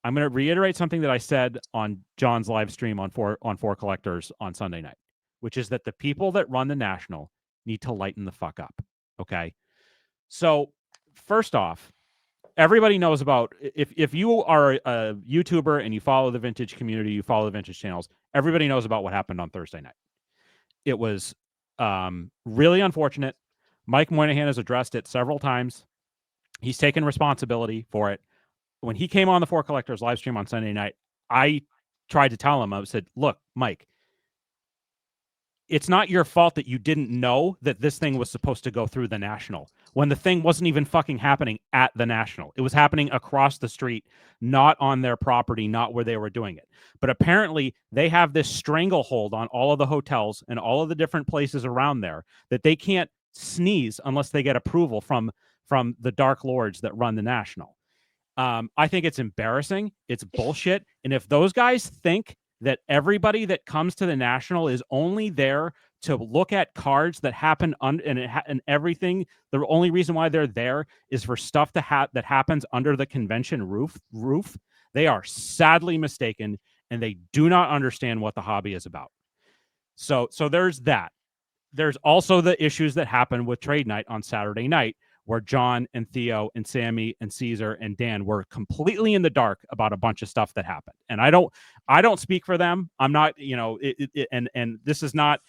I'm going to reiterate something that I said on John's live stream on four collectors on Sunday night, which is that the people that run the National need to lighten the fuck up. Okay. So first off, everybody knows about if you are a YouTuber and you follow the vintage community, you follow the vintage channels, everybody knows about what happened on Thursday night. It was really unfortunate. Mike Moynihan has addressed it several times. He's taken responsibility for it. When he came on the Four Collectors live stream on Sunday night, I tried to tell him, I said, look, Mike, it's not your fault that you didn't know that this thing was supposed to go through the National when the thing wasn't even fucking happening at the National. It was happening across the street, not on their property, not where they were doing it. But apparently they have this stranglehold on all of the hotels and all of the different places around there that they can't sneeze unless they get approval from the Dark Lords that run the National. I think it's embarrassing. It's bullshit. And if those guys think that everybody that comes to the National is only there to look at cards that happen and everything, the only reason why they're there is for stuff that happens under the convention roof, they are sadly mistaken, and they do not understand what the hobby is about. So there's that. There's also the issues that happened with trade night on Saturday night, where John and Theo and Sammy and Caesar and Dan were completely in the dark about a bunch of stuff that happened. And I don't speak for them. I'm not, and this is not,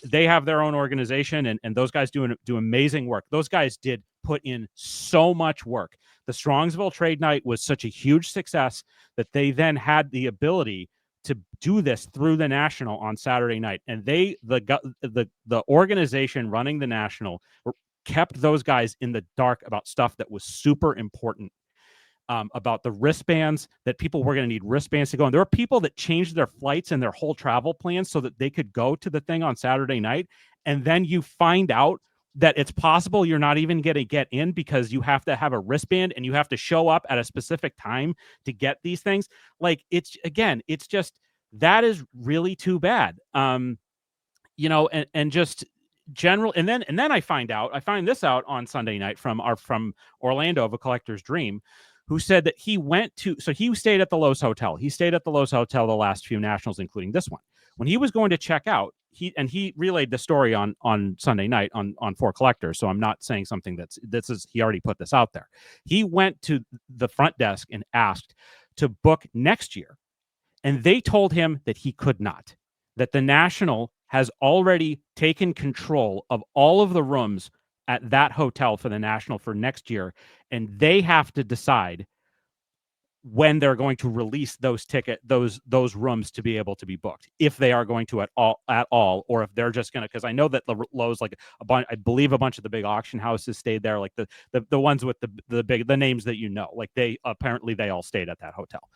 they have their own organization, and those guys do amazing work. Those guys did put in so much work. The Strongsville trade night was such a huge success that they then had the ability to do this through the National on Saturday night. And the organization running the National kept those guys in the dark about stuff that was super important, about the wristbands, that people were going to need wristbands to go. And there were people that changed their flights and their whole travel plans so that they could go to the thing on Saturday night. And then you find out that it's possible you're not even going to get in because you have to have a wristband and you have to show up at a specific time to get these things. Like, it's just, that is really too bad. And just general. And then I find this out on Sunday night from Orlando of A Collector's Dream, who said that he stayed at the Lowe's Hotel. He stayed at the Lowe's Hotel the last few Nationals, including this one. When he was going to check out, he relayed the story on Sunday night on Four Collectors. So I'm not saying something he already put this out there. He went to the front desk and asked to book next year. And they told him that he could not, that the National has already taken control of all of the rooms at that hotel for the National for next year. And they have to decide when they're going to release those rooms to be able to be booked, if they are going to at all, or if they're just going to, because I know that the Lowe's, like I believe a bunch of the big auction houses stayed there, like the ones with the names that, like they all stayed at that hotel.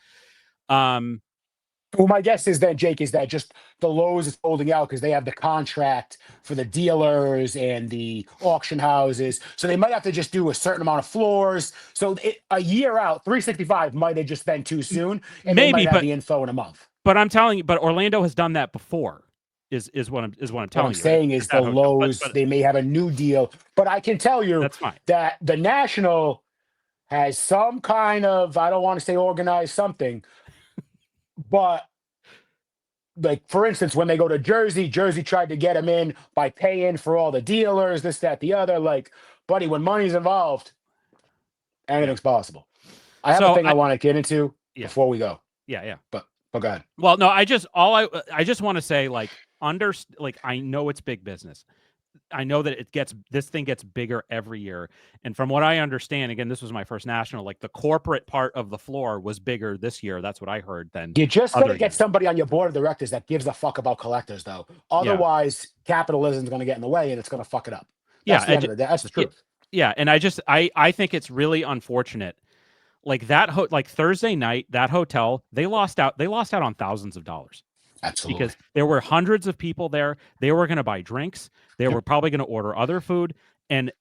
Well, my guess is then, Jake, is that just the Lowe's is holding out because they have the contract for the dealers and the auction houses. So they might have to just do a certain amount of floors. So a year out, 365 might have just been too soon. And maybe, they might have the info in a month. But I'm telling you, but Orlando has done that before, is what I'm telling you. What I'm saying is the Lowe's, they may have a new deal. But I can tell you that the National has some kind of, I don't want to say organized something, but like, for instance, when they go to Jersey tried to get them in by paying for all the dealers, this, that, the other. Like, buddy, when money's involved, anything's possible. I have a thing I want to get into before we go. Yeah. But go ahead. Well, no, I just want to say, like, I know it's big business. I know that this thing gets bigger every year. And from what I understand, again, this was my first National, like the corporate part of the floor was bigger this year. That's what I heard. Then you just got to get somebody on your board of directors that gives a fuck about collectors, though. Otherwise, capitalism is going to get in the way and it's going to fuck it up. That's the end of it. That's the truth. Yeah, and I think it's really unfortunate. Like that, like Thursday night, that hotel, they lost out on thousands of dollars. Absolutely. Because there were hundreds of people there. They were going to buy drinks. They were probably going to order other food, and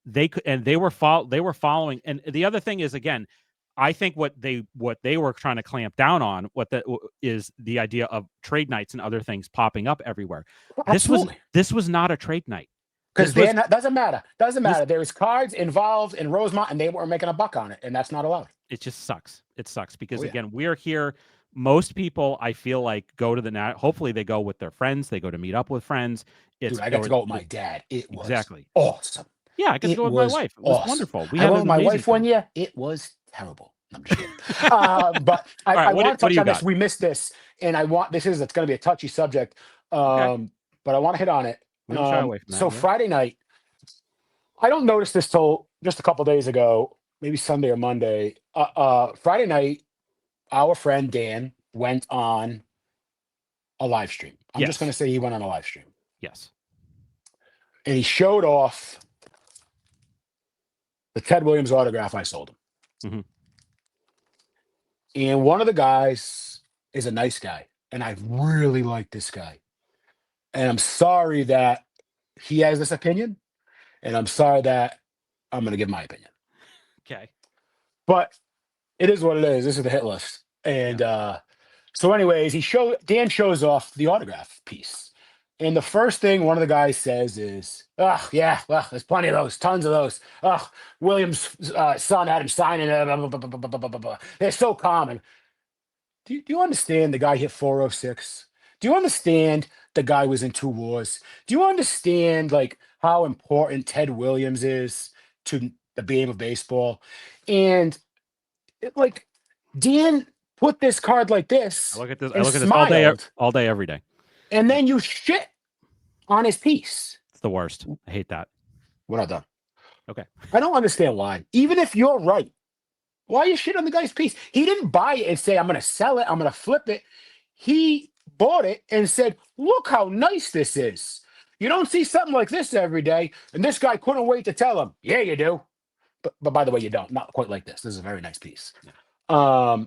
they were following. And the other thing is, again, I think what they were trying to clamp down on is the idea of trade nights and other things popping up everywhere. Absolutely. This was not a trade night. Because doesn't matter. There was cards involved in Rosemont, and they weren't making a buck on it, and that's not allowed. It just sucks. It sucks because again, we're here. Most people, I feel like, go to the hopefully they go with their friends. They go to meet up with friends. Dude, I got to go with my dad. It was awesome. Yeah, I got to go with my wife. It was wonderful. I went with my wife one year. It was terrible. I'm just kidding. But I want to touch on this. We missed this, and it's going to be a touchy subject. But I want to hit on it. We don't shy away from that, so Friday night, I don't notice this till just a couple days ago, maybe Sunday or Monday. Friday night, our friend Dan went on a live stream. I'm just going to say he went on a live stream. Yes. And he showed off the Ted Williams autograph I sold him. Mm-hmm. And one of the guys is a nice guy. And I really like this guy. And I'm sorry that he has this opinion. And I'm sorry that I'm going to give my opinion. Okay. But it is what it is. This is the hit list. And so anyways, Dan shows off the autograph piece. And the first thing one of the guys says is, there's plenty of those, tons of those. Williams' son had him signing it. They're so common. Do you understand the guy hit 406? Do you understand the guy was in 2 wars? Do you understand like how important Ted Williams is to the game of baseball? And Dan put this card like this. I look at this all day, every day. And then you shit on his piece. It's the worst. I hate that. We're not done. Okay. I don't understand why. Even if you're right, why you shit on the guy's piece? He didn't buy it and say, I'm going to sell it, I'm going to flip it. He bought it and said, look how nice this is. You don't see something like this every day. And this guy couldn't wait to tell him, yeah, you do. But by the way, you don't. Not quite like this. This is a very nice piece. Yeah.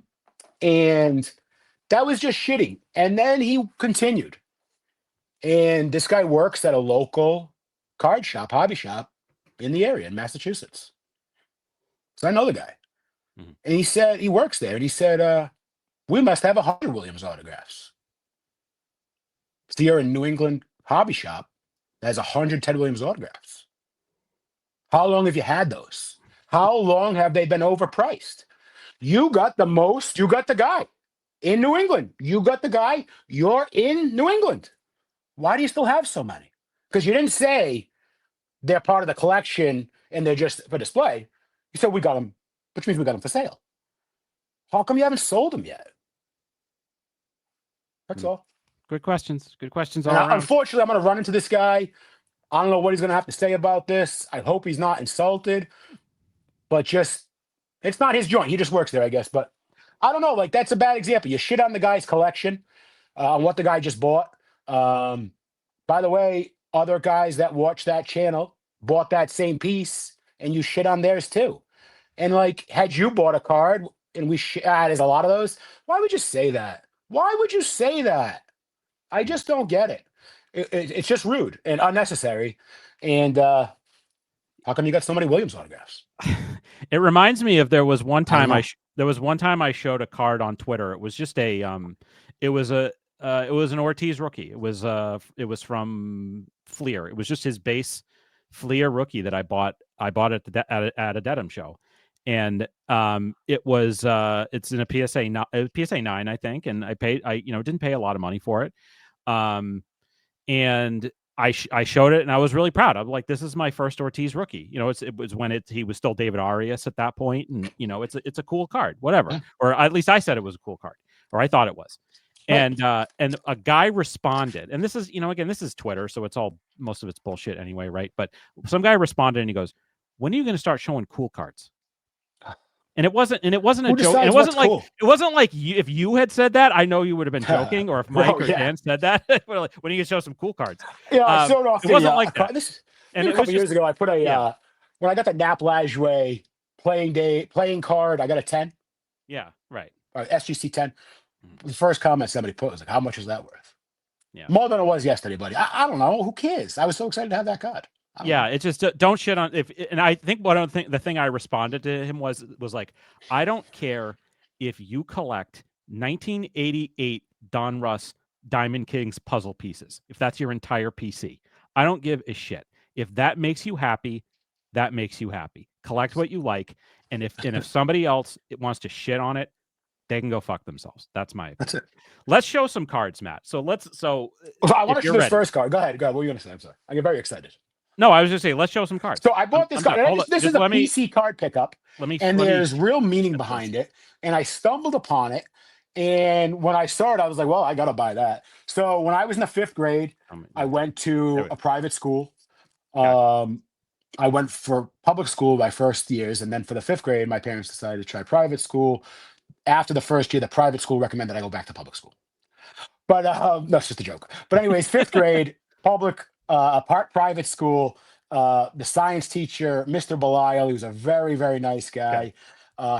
And that was just shitty. And then he continued. And this guy works at a local card shop, hobby shop in the area in Massachusetts. So I know the guy. Mm-hmm. And he said, he works there. And he said, we must have 100 Williams autographs. So you're a New England hobby shop that has 100 Ted Williams autographs. How long have you had those? How long have they been overpriced? You got the most, you got the guy in New England. You got the guy, you're in New England. Why do you still have so many? Because you didn't say they're part of the collection and they're just for display. You said we got them, which means we got them for sale. How come you haven't sold them yet? That's all. Good questions. Good questions all around. Unfortunately, I'm going to run into this guy. I don't know what he's going to have to say about this. I hope he's not insulted. But just, it's not his joint. He just works there, I guess. But I don't know. Like, that's a bad example. You shit on the guy's collection, on what the guy just bought. By the way, other guys that watch that channel bought that same piece, and you shit on theirs too. And like, had you bought a card and there's a lot of those, why would you say that? Why would you say that? I just don't get it. It's just rude and unnecessary. And how come you got so many Williams autographs? It reminds me of there was one time I showed a card on Twitter. It was just it was an Ortiz rookie. It was from Fleer. It was just his base Fleer rookie that I bought at a Dedham show. And it's in a PSA 9, I think, and I didn't pay a lot of money for it. And I showed it and I was really proud. I'm like, this is my first Ortiz rookie. It was when he was still David Arias at that point, and it's a cool card, whatever. Or at least I said it was a cool card, or I thought it was. And a guy responded, and this is, again, this is Twitter, so most of it's bullshit anyway, right? But some guy responded and he goes, when are you going to start showing cool cards? And it wasn't a joke. And it wasn't like if you had said that, I know you would have been joking, or if Mike or Dan said that, when are you going to show some cool cards? Yeah, I showed off. It wasn't like that. And a it was couple just years ago, I put a yeah, when I got the Nap Lajoie playing card, I got a 10, yeah, right. or SGC 10. Mhm. The first comment somebody put was like, "How much is that worth?" Yeah. More than it was yesterday, buddy. I don't know. Who cares? I was so excited to have that card. I don't Yeah, know. it's just don't shit on if. And I think what I think the thing I responded to him was like, I don't care if you collect 1988 Don Russ Diamond Kings puzzle pieces. If that's your entire PC, I don't give a shit. If that makes you happy, that makes you happy. Collect what you like, and if somebody else wants to shit on it, they can go fuck themselves. That's my That's opinion. it. Let's show some cards, Matt. So I if want to you're show this ready. first card. Go ahead. Go ahead. What are you going to say? I'm sorry. I get very excited. No, I was just saying, let's show some cards. So I bought this I'm card. done. And Hold on. this Just is a PC card pickup, and let me there's real meaning get this. behind it. And I stumbled upon it. And when I saw it, I was like, well, I got to buy that. So when I was in the 5th grade, I went There to we a private school. go. I went for public school my first years. And then for the 5th grade, my parents decided to try private school. After the first year, the private school recommended I go back to public school. But that's just a joke. But anyways, 5th grade, public, private school. The science teacher, Mr. Belial, he was a very, very nice guy.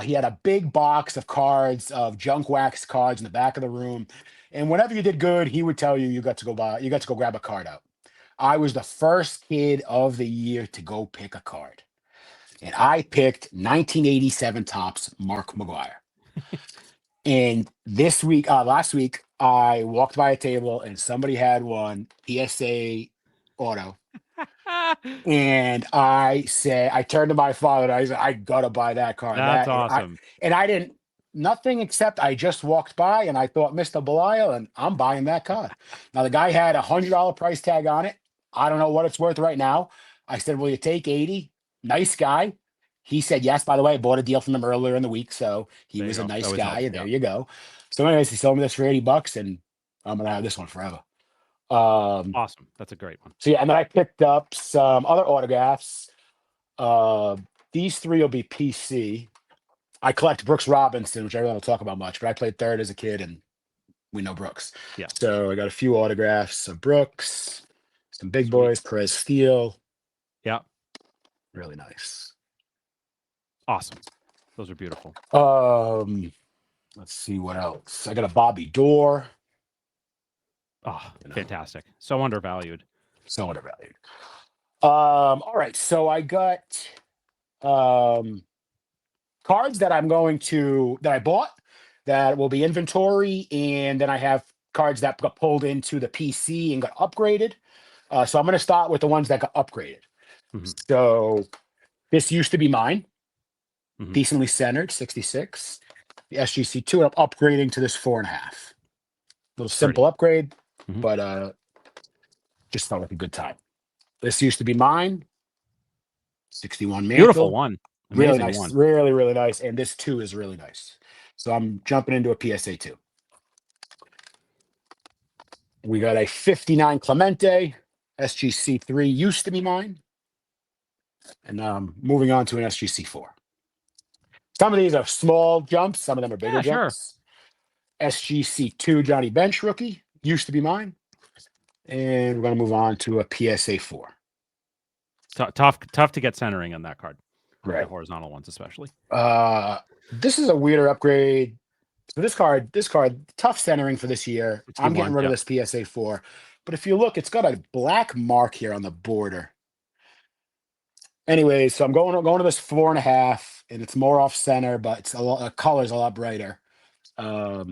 He had a big box of cards, of junk wax cards in the back of the room. And whenever you did good, he would tell you you got to go grab a card out. I was the first kid of the year to go pick a card. And I picked 1987 Topps Mark McGuire. And last week, I walked by a table and somebody had one PSA auto. And I turned to my father and I said, I gotta buy that card. That's awesome. I didn't, nothing except I just walked by and I thought, Mr. Belial, and I'm buying that card. Now, the guy had $100 price tag on it. I don't know what it's worth right now. I said, will you take 80? Nice guy. He said yes. By the way, I bought a deal from him earlier in the week, so he There you was a go. nice Always guy. helps. And there Yeah. you go. So, anyways, he sold me this for $80, and I'm gonna have this one forever. Awesome. That's a great one. So yeah, and then I picked up some other autographs. Uh, these three will be PC. I collect Brooks Robinson, which I really don't talk about much, but I played third as a kid, and we know Brooks. Yeah. So I got a few autographs of Brooks, some big Sweet. boys, Perez Steele. Yeah. Really nice. Awesome. Those are beautiful. Let's see what else. I got a Bobby Dorr. Oh, fantastic. So undervalued. So undervalued. All right. So I got cards that I bought that will be inventory, and then I have cards that got pulled into the PC and got upgraded. So I'm going to start with the ones that got upgraded. So this used to be mine, decently centered, 66. The SGC2, I'm upgrading to this 4.5. Little simple upgrade, but just felt like a good time. This used to be mine, 61 mantle. Beautiful one. Amazing Really nice. one. Really, really nice. And this 2 is really nice. So I'm jumping into a PSA 2. We got a 59 Clemente. SGC 3 used to be mine. And moving on to an SGC 4. Some of these are small jumps. Some of them are bigger jumps. SGC 2 Johnny Bench rookie used to be mine. And we're going to move on to a PSA 4. Tough to get centering on that card. Right. The horizontal ones especially. This is a weirder upgrade. So this card, tough centering for this year. I'm getting rid of this PSA 4. But if you look, it's got a black mark here on the border. Anyway, so I'm going to this 4.5, and it's more off center, but it's color's a lot brighter. I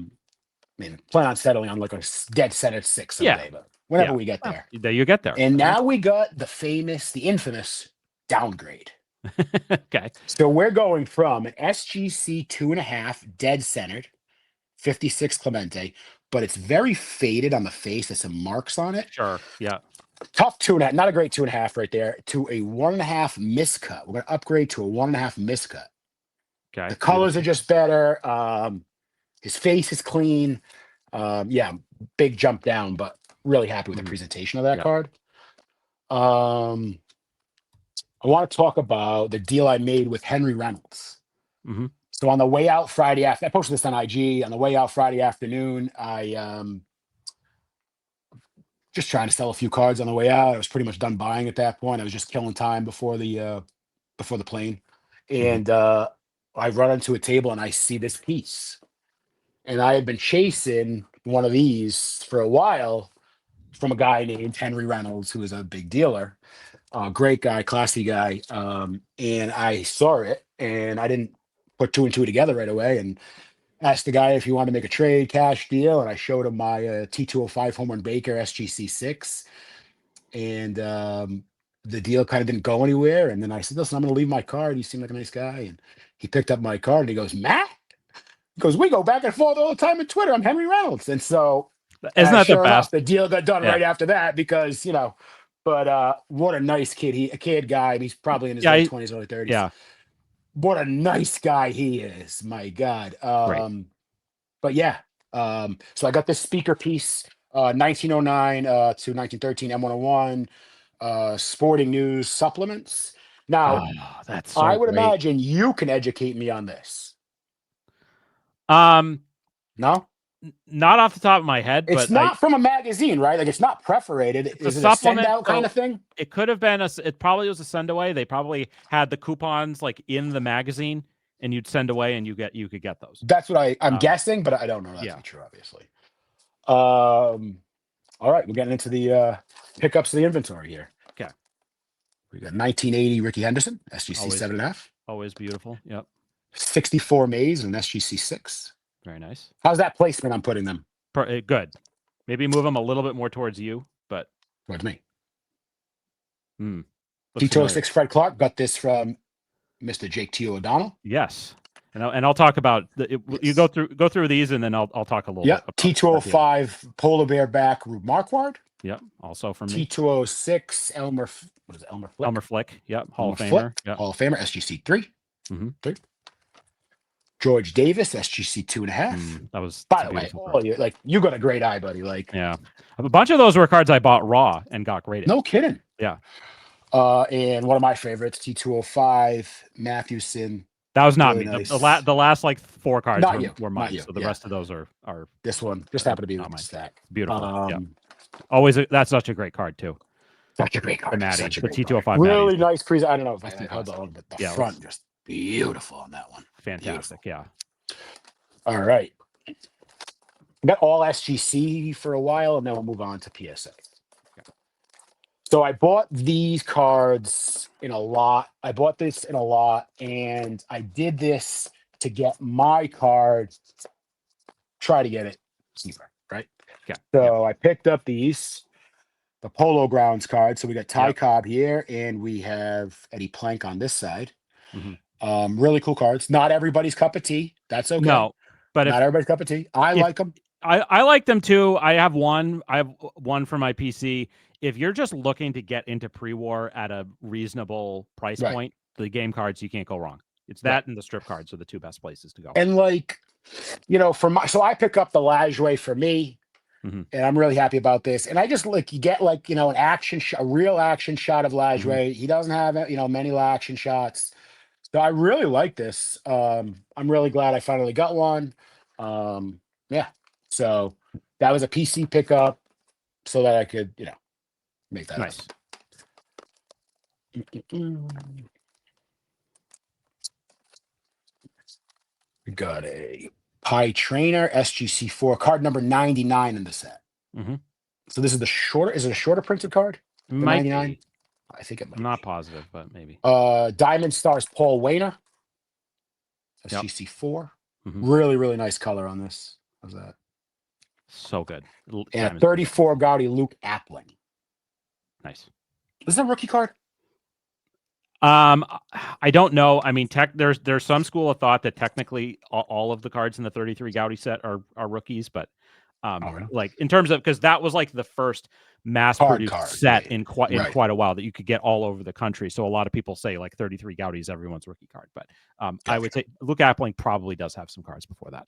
mean, plan on settling on like a dead center 6 someday, but whenever we get there. There you get there. And now we got the infamous downgrade. Okay. So we're going from an SGC 2.5 dead centered, 56 Clemente, but it's very faded on the face. There's some marks on it. Sure. Yeah. Tough 2.5, not a great 2.5 right there, to a 1.5 miscut. We're going to upgrade to a 1.5 miscut. Okay. The colors are just better. His face is clean. Big jump down, but really happy with the presentation of that card. I want to talk about the deal I made with Henry Reynolds. So on the way out Friday after, I posted this on IG. On the way out Friday afternoon, I just trying to sell a few cards on the way out. I was pretty much done buying at that point. I was just killing time before the plane, and I run onto a table and I see this piece, and I had been chasing one of these for a while from a guy named Henry Reynolds, who is a big dealer, great guy, classy guy, and I saw it, and I didn't put two and two together right away, and asked the guy if he wanted to make a trade, cash deal, and I showed him my T205 Home Run Baker SGC6, and the deal kind of didn't go anywhere. And then I said, "Listen, I'm going to leave my card. You seem like a nice guy." And he picked up my card and he goes, "Matt," he goes, "We go back and forth all the time on Twitter. I'm Henry Reynolds." And so, Isn't that the sure enough, best? the deal got done Yeah. right after that because But what a nice kid. A kid guy. He's probably in his Yeah, late 20s, early 30s. Yeah. What a nice guy he is. My God. Great. But yeah, so I got this speaker piece, 1909 to 1913 M101, sporting news supplements. Now, Oh, that's I so would great. imagine you can educate me on this. No, Not off the top of my head, it's but not from a magazine, right? Like it's not perforated. it's a Is it a send supplement. out kind of thing? It could have been it probably was a send away. They probably had the coupons like in the magazine, and you'd send away, and you could get those. That's what I'm guessing, but I don't know that to be true, obviously. All right, we're getting into the pickups of the inventory here. Okay. We got 1980 Ricky Henderson, SGC Always. 7.5. Always beautiful. Yep. 64 Mays and an SGC 6. Very nice. How's that placement I'm putting them? Good. Maybe move them a little bit more towards you, but Towards me. looks T206 Fred Clark, got this from Mr. Jake T. O'Donnell. Yes. And I'll talk about you go through these, and then I'll talk a little bit about T205 Polar Bear back Rube Marquard. Yep. Also from me. T206 Elmer Flick? Elmer Flick. Yep. Hall of Famer. Flick, Yep. Hall of Famer, SGC 3. Mm-hmm. 3. George Davis, SGC 2.5. That was, by the way, you got a great eye, buddy. Like, yeah, a bunch of those were cards I bought raw and got graded. No kidding. Yeah. And one of my favorites, T205 Mathewson. That was not really me. Nice. The last like 4 cards were mine. You. So the rest of those are this one just happened to be on my stack. Beautiful. Yeah. Always that's such a great card too. Such a great card. Maddie, the T205. Really nice I don't know if I held on, but the front let's... just beautiful on that one. Fantastic. Beautiful. Yeah. All right. We got all SGC for a while, and then we'll move on to PSA. So I bought these cards in a lot. And I did this to get my card, try to get it cheaper, right? Yeah. So I picked up the Polo Grounds cards. So we got Ty Cobb here, and we have Eddie Plank on this side. Mm-hmm. Really cool cards. Not everybody's cup of tea. That's okay. No, but not everybody's cup of tea. I like them. I like them too. I have one for my PC. If you're just looking to get into pre-war at a reasonable price point, the game cards, you can't go wrong. It's that and the strip cards are the 2 best places to go. And so I pick up the Lajoie for me, and I'm really happy about this. And I just you get a real action shot of Lajoie. He doesn't have many action shots. So I really like this. I'm really glad I finally got one. Yeah. So that was a PC pickup so that I could, make that nice. We got a Pie Trainer SGC4 card number 99 in the set. So this is is it a shorter printed card? 99? I think it might. I'm not positive, but maybe. Diamond Stars Paul Wayner. SGC4. Really, really nice color on this. How's that? So good. And a 34 Gaudy Luke Appling. Nice. Is that a rookie card? I don't know. I mean, there's some school of thought that technically all of the cards in the 33 Gaudy set are rookies, but like in terms of, because that was like the first mass-produced set in quite a while that you could get all over the country. So a lot of people say like 33 Gaudy is everyone's rookie card, but I would say Luke Appling probably does have some cards before that.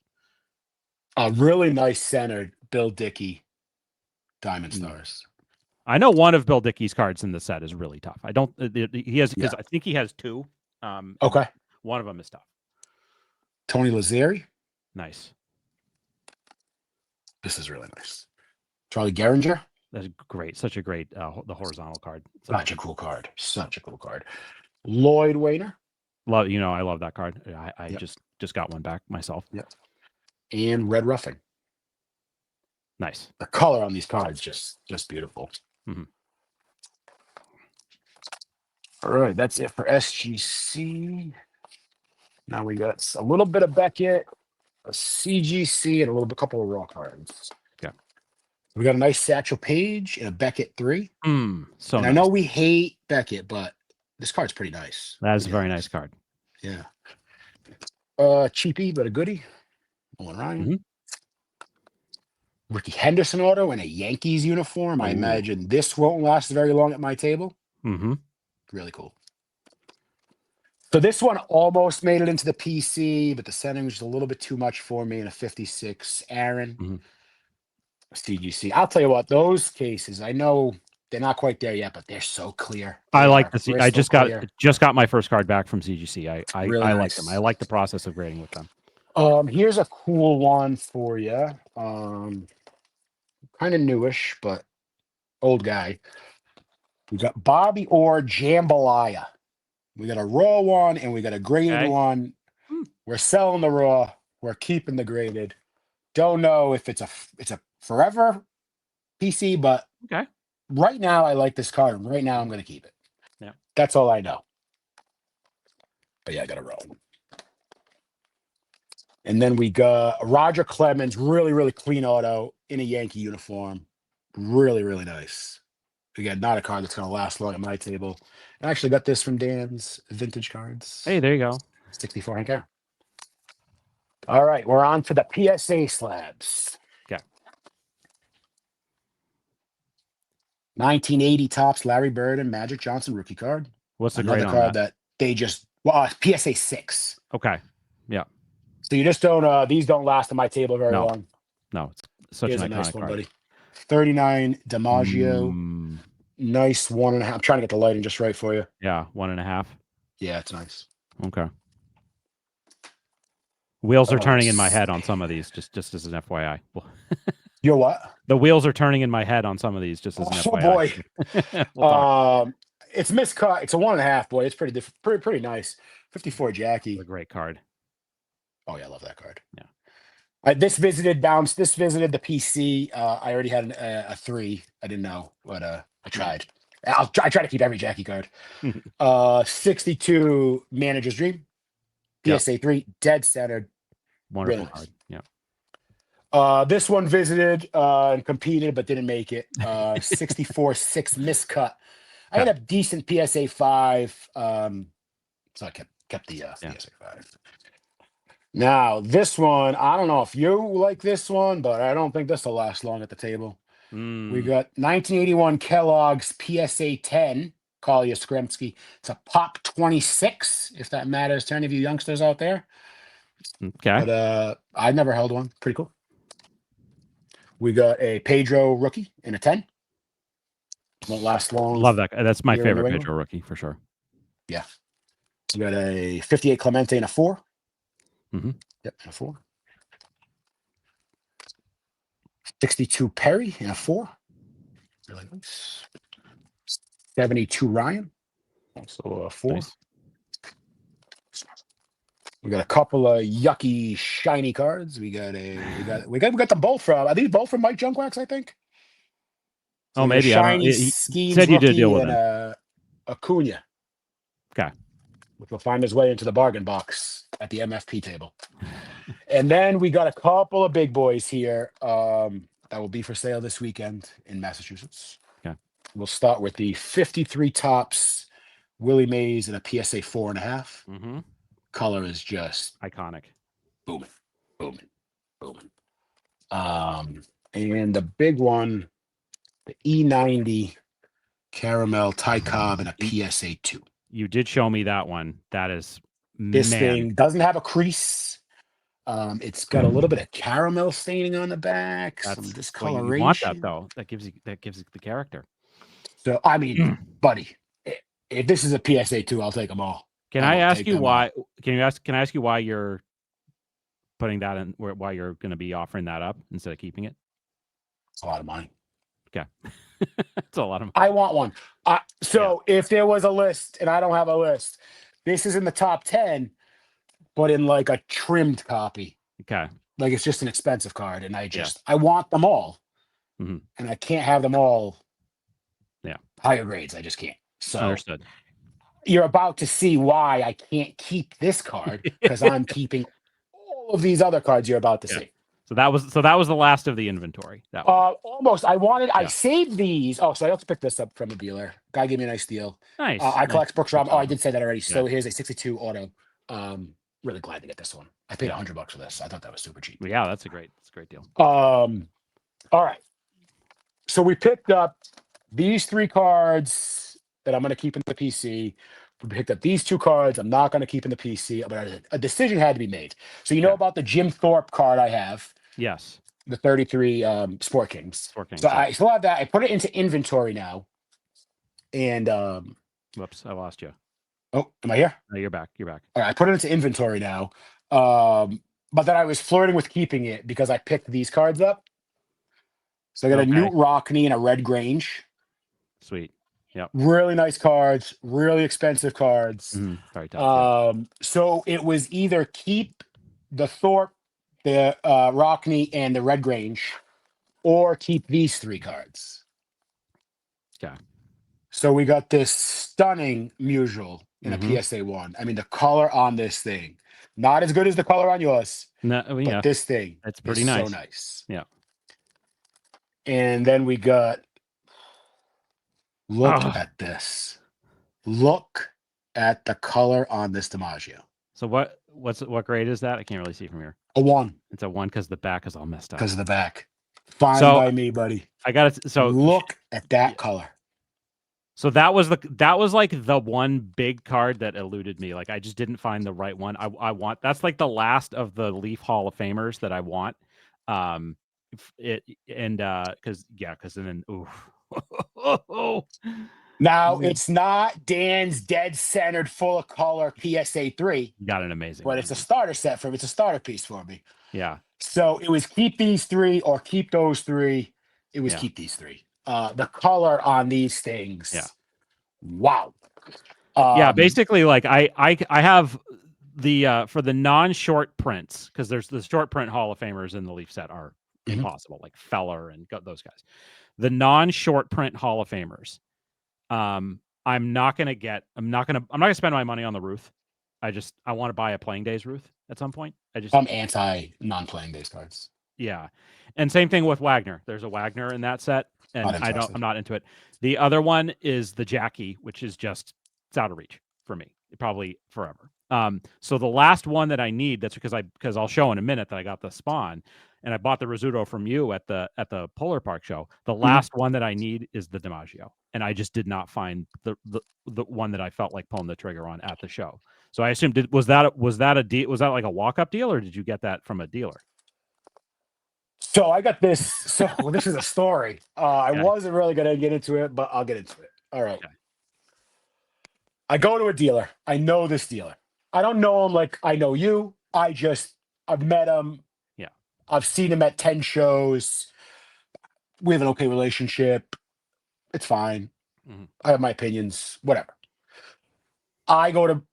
A really nice centered Bill Dickey Diamond Stars. I know one of Bill Dickey's cards in the set is really tough. I think he has 2. Okay. One of them is tough. Tony Lazzeri. Nice. This is really nice. Charlie Gehringer. That's great. Such a great the horizontal card. Such a cool card. Such a cool card. Lloyd Wayner. Love, I love that card. I Yep. just got one back myself. Yep. And Red Ruffing. Nice. The color on these cards just beautiful. Mm-hmm. All right, that's it for SGC. Now we got a little bit of Beckett, a CGC, and a couple of raw cards. Yeah. We got a nice Satchel Paige and a Beckett 3. So and nice. I know we hate Beckett, but this card's pretty nice. That is a very nice card. Yeah. Cheapy, but a goodie. Owen Ryan. Mm-hmm. Ricky Henderson auto in a Yankees uniform. I imagine this won't last very long at my table. Mm-hmm. Really cool. So this one almost made it into the PC, but the setting was just a little bit too much for me in a 56. Aaron, CGC. I'll tell you what, those cases, I know they're not quite there yet, but they're so clear. I like to see. I just got my first card back from CGC. I Really I nice. like them. I like the process of grading with them. Here's a cool one for you. Kind of newish, but old guy. We got Bobby Orr Jambalaya. We got a raw one and we got a graded one. We're selling the raw. We're keeping the graded. Don't know if it's a forever PC, but right now I like this card. Right now I'm going to keep it. Yeah, that's all I know. But yeah, I got a raw one. And then we got Roger Clemens, really, really clean auto in a Yankee uniform. Really, really nice. Again, not a card that's going to last long at my table. I actually got this from Dan's Vintage Cards. Hey, there you go. 64 Hank Aaron. All right, we're on to the PSA slabs. Okay. 1980 Topps Larry Bird and Magic Johnson rookie card. What's the grade on card that they just PSA 6. Okay. Yeah. So you just don't these don't last on my table very long. No, it's such an iconic nice one, card. buddy. 39 DiMaggio. Nice 1.5. I'm trying to get the lighting just right for you. Yeah, 1.5. Yeah, it's nice. Okay. Wheels are turning in my head on some of these, just as an FYI. You're what? The wheels are turning in my head on some of these, just as an FYI. Oh boy. It's miscut. It's a 1.5, boy. It's pretty nice. 54 Jackie. It's a great card. Oh yeah, I love that card. Yeah. This visited the PC. I already had a 3. I didn't know, but I tried. I try to keep every Jackie card. 62 Manager's Dream. PSA 3, dead centered. Wonderful card. Yeah. This one visited and competed, but didn't make it. 64 6 miscut. I had a decent PSA 5. So I kept the PSA 5. Now, this one, I don't know if you like this one, but I don't think this will last long at the table. We got 1981 Kellogg's PSA 10, Collier Skremski. It's a Pop 26, if that matters to any of you youngsters out there. Okay. But I never held one. Pretty cool. We got a Pedro rookie in a 10. Won't last long. Love that. That's my favorite Pedro rookie for sure. Yeah. We got a 58 Clemente in a 4. Yep, in a 4. 62 Perry in a 4. Really nice. 72 Ryan. Also a 4. Nice. We got a couple of yucky shiny cards. We got them both from. Are these both from Mike Junkwax, I think? So maybe shiny he said you did a deal with him. Acuna. Okay. Which will find his way into the bargain box at the MFP table. And then we got a couple of big boys here that will be for sale this weekend in Massachusetts. Okay. We'll start with the 53 Topps Willie Mays in a PSA 4.5. Color is just iconic. Booming. And the big one, the E90 Caramel Ty Cobb in a PSA 2. You did show me that one. That is, this thing doesn't have a crease. It's got a little bit of caramel staining on the back. That's some discoloration. You want that though. That gives you the character. So I mean, buddy, if this is a PSA 2, I'll take them all. Can I ask you why? Can I ask you why you're putting that in? Why you're going to be offering that up instead of keeping it? It's a lot of money. Okay. That's a lot of money. I want one. So if there was a list and I don't have a list, this is in the top 10, but in like a trimmed copy. Okay. Like it's just an expensive card. And I want them all. Mm-hmm. And I can't have them all. Yeah. Higher grades. I just can't. So Understood. you're about to see why I can't keep this card because I'm keeping all of these other cards you're about to see. So that was the last of the inventory. That one. Almost. I saved these. Oh, so I also picked this up from a dealer. Guy gave me a nice deal. Nice. I collect Brooks Robinson. Oh, I did say that already. Yeah. So here's a 62 auto. Really glad to get this one. I paid $100 for this. I thought that was super cheap. Yeah, that's a great deal. All right. So we picked up these 3 cards that I'm going to keep in the PC. We picked up these 2 cards I'm not going to keep in the PC, but a decision had to be made. So you know about the Jim Thorpe card I have? Yes. The 33 Sport Kings. Sport Kings. So I still have that. I put it into inventory now. And whoops, I lost you. Oh, am I here? No, you're back. You're back. All right, I put it into inventory now. But then I was flirting with keeping it because I picked these cards up. So I got a Newt Rockney and a Red Grange. Sweet. Yep. Really nice cards, really expensive cards. Mm-hmm. Very tough, so it was either keep the Thorpe, the Rockney, and the Red Grange, or keep these 3 cards. Okay. So we got this stunning Musial in a PSA 1. I mean, the color on this thing, not as good as the color on yours. No, but this thing, it's pretty nice. So nice. Yeah. And then we got. Look at this. Look at the color on this DiMaggio. So what grade is that? I can't really see from here. A 1. It's a 1 because the back is all messed up. Because of the back. Fine by me, buddy. I got it. So look at that color. So that was like the one big card that eluded me. Like I just didn't find the right one. I want that's like the last of the Leaf Hall of Famers that I want. Because then Now it's not Dan's dead centered full of color PSA 3. Got an amazing, but it's a starter set for me. It's a starter piece for me. Yeah. So it was keep these 3 or keep those 3. It was keep these 3. The color on these things. Yeah. Wow. Basically, like I have the for the non-short prints, because there's the short print Hall of Famers in the Leaf set are impossible, like Feller and those guys. The non-short print Hall of Famers, I'm not gonna spend my money on the Ruth. I want to buy a Playing Days Ruth at some point. I'm anti non-Playing Days cards. Yeah, and same thing with Wagner. There's a Wagner in that set, and I'm not into it. The other one is the Jackie, which is just it's out of reach for me, probably forever. So the last one that I need, that's because I'll show in a minute that I got the Spawn, and I bought the Rizzuto from you at the Polar Park show. The last one that I need is the DiMaggio, and I just did not find the one that I felt like pulling the trigger on at the show. So I assumed was that a deal? Was that like a walk up deal, or did you get that from a dealer? So I got this. So this is a story. I wasn't really going to get into it, but I'll get into it. All right. Okay. I go to a dealer. I know this dealer. I don't know him like I know you. I've met him. Yeah. I've seen him at 10 shows. We have an okay relationship. It's fine. I have my opinions, whatever. I go to,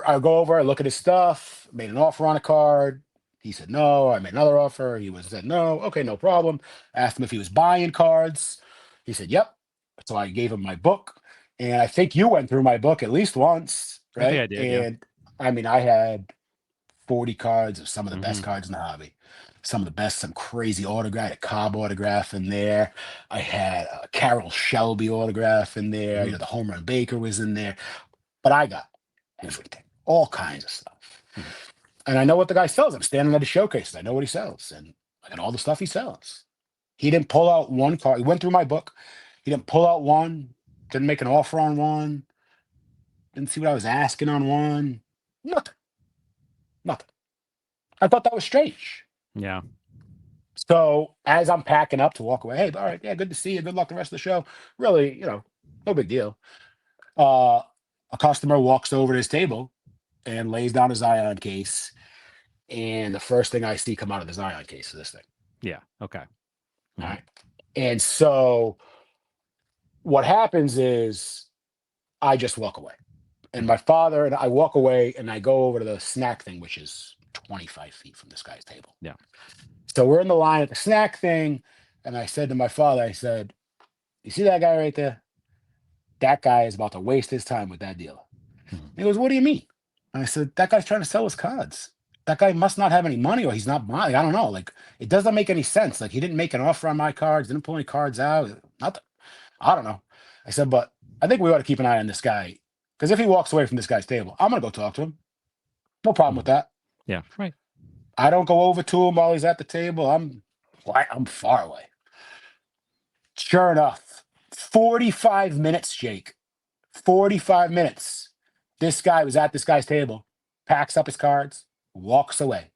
I go over, I look at his stuff, made an offer on a card. He said no. I made another offer. Said no. Okay, no problem. Asked him if he was buying cards. He said, yep. So I gave him my book. And I think you went through my book at least once, right? I think I did, and I mean, I had 40 cards of some of the best cards in the hobby. Some of the best, some crazy autograph. I had a Cobb autograph in there. I had a Carroll Shelby autograph in there. The Home Run Baker was in there. But I got everything, all kinds of stuff. And I know what the guy sells. I'm standing at his showcases. I know what he sells. And I got all the stuff he sells. He didn't pull out one card. He went through my book. He didn't pull out one. Didn't make an offer on one. Didn't see what I was asking on one. Nothing. I thought that was strange. Yeah. So as I'm packing up to walk away, hey, all right, yeah, good to see you. Good luck the rest of the show. Really, no big deal. A customer walks over to his table and lays down a Zion case. And the first thing I see come out of the Zion case is this thing. Yeah. Okay. All right. And so what happens is I just walk away. And my father and I walk away and I go over to the snack thing, which is 25 feet from this guy's table. Yeah. So we're in the line at the snack thing. And I said to my father, I said, you see that guy right there? That guy is about to waste his time with that dealer. He goes, what do you mean? And I said, that guy's trying to sell his cards. That guy must not have any money or he's not buying. I don't know. Like, it doesn't make any sense. Like, he didn't make an offer on my cards, didn't pull any cards out. Nothing. I don't know. I said, but I think we ought to keep an eye on this guy. Because if he walks away from this guy's table, I'm going to go talk to him. No problem with that. Yeah. Right. I don't go over to him while he's at the table. I'm far away. Sure enough, 45 minutes, Jake. 45 minutes. This guy was at this guy's table, packs up his cards, walks away.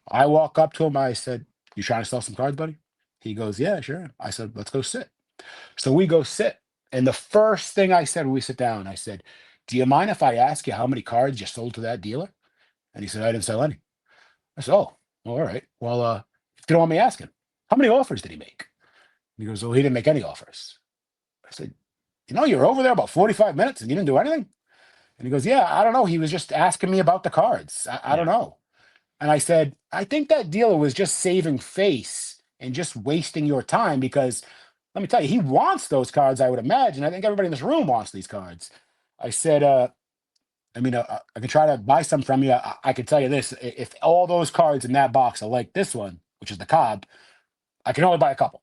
I walk up to him. I said, you trying to sell some cards, buddy? He goes, yeah, sure. I said, let's go sit. So we go sit. And the first thing I said when we sit down, I said, do you mind if I ask you how many cards you sold to that dealer? And he said, I didn't sell any. I said, oh, all right. Well, if you don't want me asking, how many offers did he make? He goes, well, he didn't make any offers. I said, you know, you're over there about 45 minutes and you didn't do anything? And he goes, yeah, I don't know. He was just asking me about the cards. I don't know. And I said, I think that dealer was just saving face and just wasting your time because let me tell you, he wants those cards, I would imagine. I think everybody in this room wants these cards. I said, I can try to buy some from you. I can tell you this. If all those cards in that box are like this one, which is the Cobb, I can only buy a couple.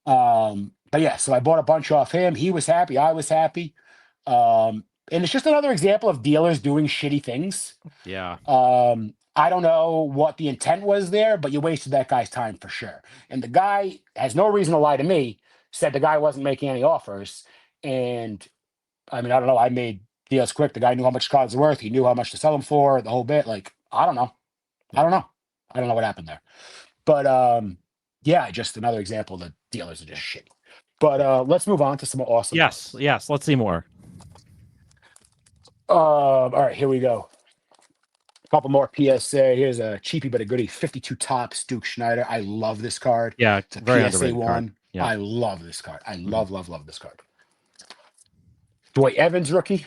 But yeah, so I bought a bunch off him. He was happy. I was happy. And it's just another example of dealers doing shitty things. Yeah. I don't know what the intent was there, but you wasted that guy's time for sure. And the guy has no reason to lie to me, said the guy wasn't making any offers. And I mean, I don't know. I made deals quick. The guy knew how much cards were worth. He knew how much to sell them for, the whole bit. Like, I don't know. I don't know what happened there. But yeah, just another example that dealers are just shitty. But let's move on to some awesome. Yes. Let's see more. All right, here we go. A couple more PSA. Here's a cheapie but a goodie. 52 Topps Duke Schneider. I love this card. Yeah, it's a very PSA 1. Yeah. I love this card. I love this card. Dwight Evans rookie.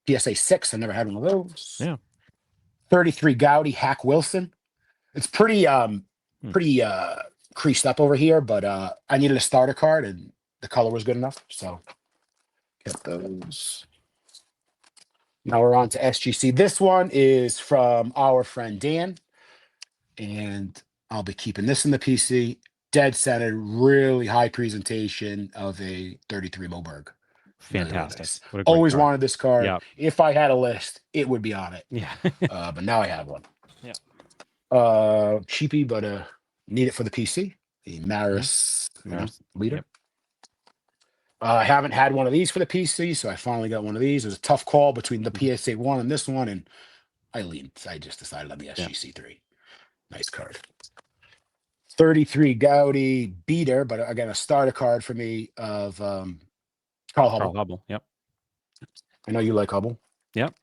PSA 6. I never had one of those. Yeah. 33 Gowdy Hack Wilson. It's pretty creased up over here, but I needed a starter card and the color was good enough, so get those. Now we're on to SGC. This one is from our friend Dan, and I'll be keeping this in the PC. Dead centered, really high presentation of a 33 Moberg. Fantastic. Really nice. Always wanted this card. Yeah. If I had a list, it would be on it. Yeah. But now I have one. Yeah. Cheapy, but need it for the PC. The Maris leader. Yep. I haven't had one of these for the PC, so I finally got one of these. It was a tough call between the PSA 1 and this one, and I just decided on the SGC 3. Nice card. 33 Gowdy beater, but again, a starter card for me of Carl Hubble. Yep. I know you like Hubble. Yep.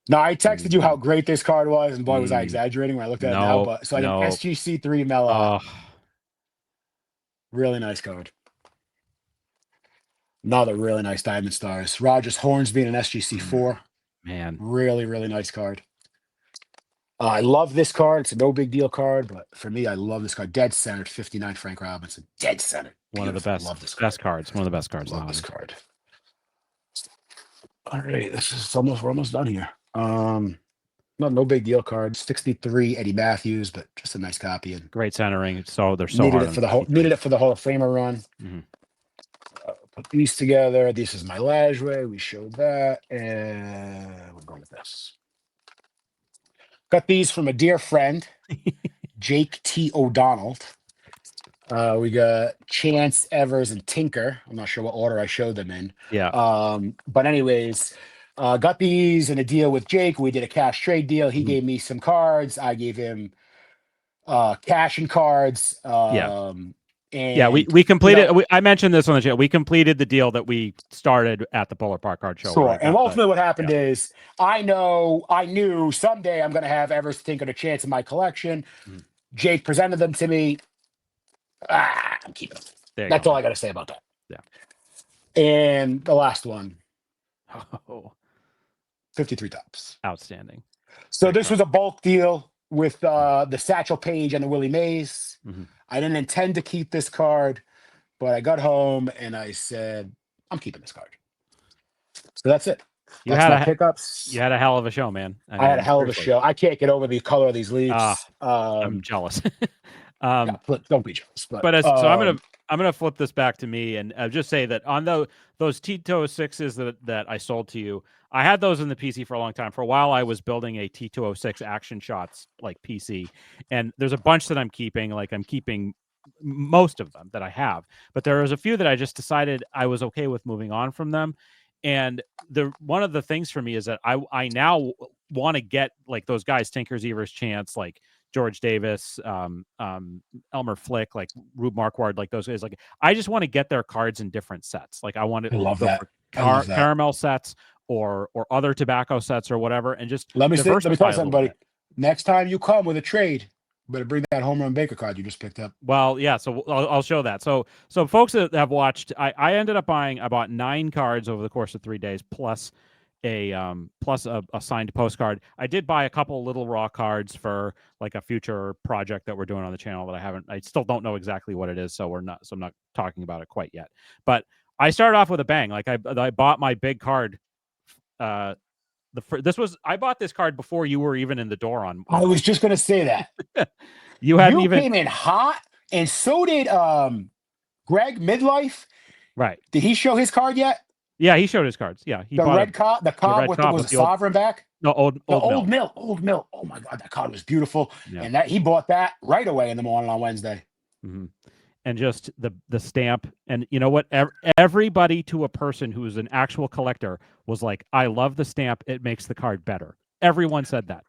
No, I texted you how great this card was, and boy, was I exaggerating when I looked at it now. But so I got SGC 3 Mellow. Really nice card. Another really nice Diamond Stars. Rogers Hornsby and an SGC 4. Man. Really, really nice card. I love this card. It's a no big deal card, but for me, I love this card. Dead centered, 59 Frank Robinson. Dead centered. One of the best. Love this card. Best cards. One of the best cards. Love this card. All right, we're almost done here. No big deal card. 63 Eddie Matthews, but just a nice copy. And great centering. So they're so needed hard it for the whole. Needed it for the Hall of Famer run. Put these together. This is my Lajway. We showed that, and we're going with this. Got these from a dear friend, Jake T. O'Donnell. We got Chance, Evers, and Tinker. I'm not sure what order I showed them in. Yeah. But anyways, got these in a deal with Jake. We did a cash trade deal. He gave me some cards. I gave him cash and cards. And, yeah, we completed. I mentioned this on the show. We completed the deal that we started at the Polar Park Card Show. Sure. And ultimately, what happened is, I knew someday I'm going to have Evers, Tinker, and a Chance in my collection. Jake presented them to me. I'm keeping them. That's all I got to say about that. Yeah. And the last one, Oh, 53 Tops. outstanding. So Great this card. was a bulk deal with the Satchel Paige and the Willie Mays. Mm-hmm. I didn't intend to keep this card, but I got home and I said, I'm keeping this card. So that's it. That's my pickups. You had a hell of a show, man. I had a hell of a show. I can't get over the color of these leaves. I'm jealous. Don't be jealous. But so I'm gonna flip this back to me and just say that on those T206s that I sold to you, I had those in the PC for a long time. For a while, I was building a T206 Action Shots like PC, and there's a bunch that I'm keeping. Like I'm keeping most of them that I have, but there was a few that I just decided I was okay with moving on from them. And one of the things for me is that I now want to get like those guys, Tinkers, Evers, Chance, like George Davis, Elmer Flick, like Rube Marquard, like those guys. Like I just want to get their cards in different sets. Like I want to love go that. for caramel sets or other tobacco sets or whatever, and just let me tell you something, buddy. Next time you come with a trade, better bring that home run Baker card you just picked up. Well, yeah, so I'll show that. So folks that have watched, I ended up buying, I bought 9 cards over the course of 3 days, plus a signed postcard. I did buy a couple little raw cards for like a future project that we're doing on the channel that I still don't know exactly what it is, so I'm not talking about it quite yet. But I started off with a bang. Like I bought my big card. I bought this card before you were even in the door on I was just gonna say that. You came in hot, and so did Greg Midlife. Right. Did he show his card yet? Yeah, he showed his cards. Yeah, the cob with the sovereign back. No, old mill. Oh my god, that card was beautiful. Yeah. And he bought that right away in the morning on Wednesday. Mm-hmm. And just the stamp, and you know what? Everybody to a person who is an actual collector was like, "I love the stamp. It makes the card better." Everyone said that.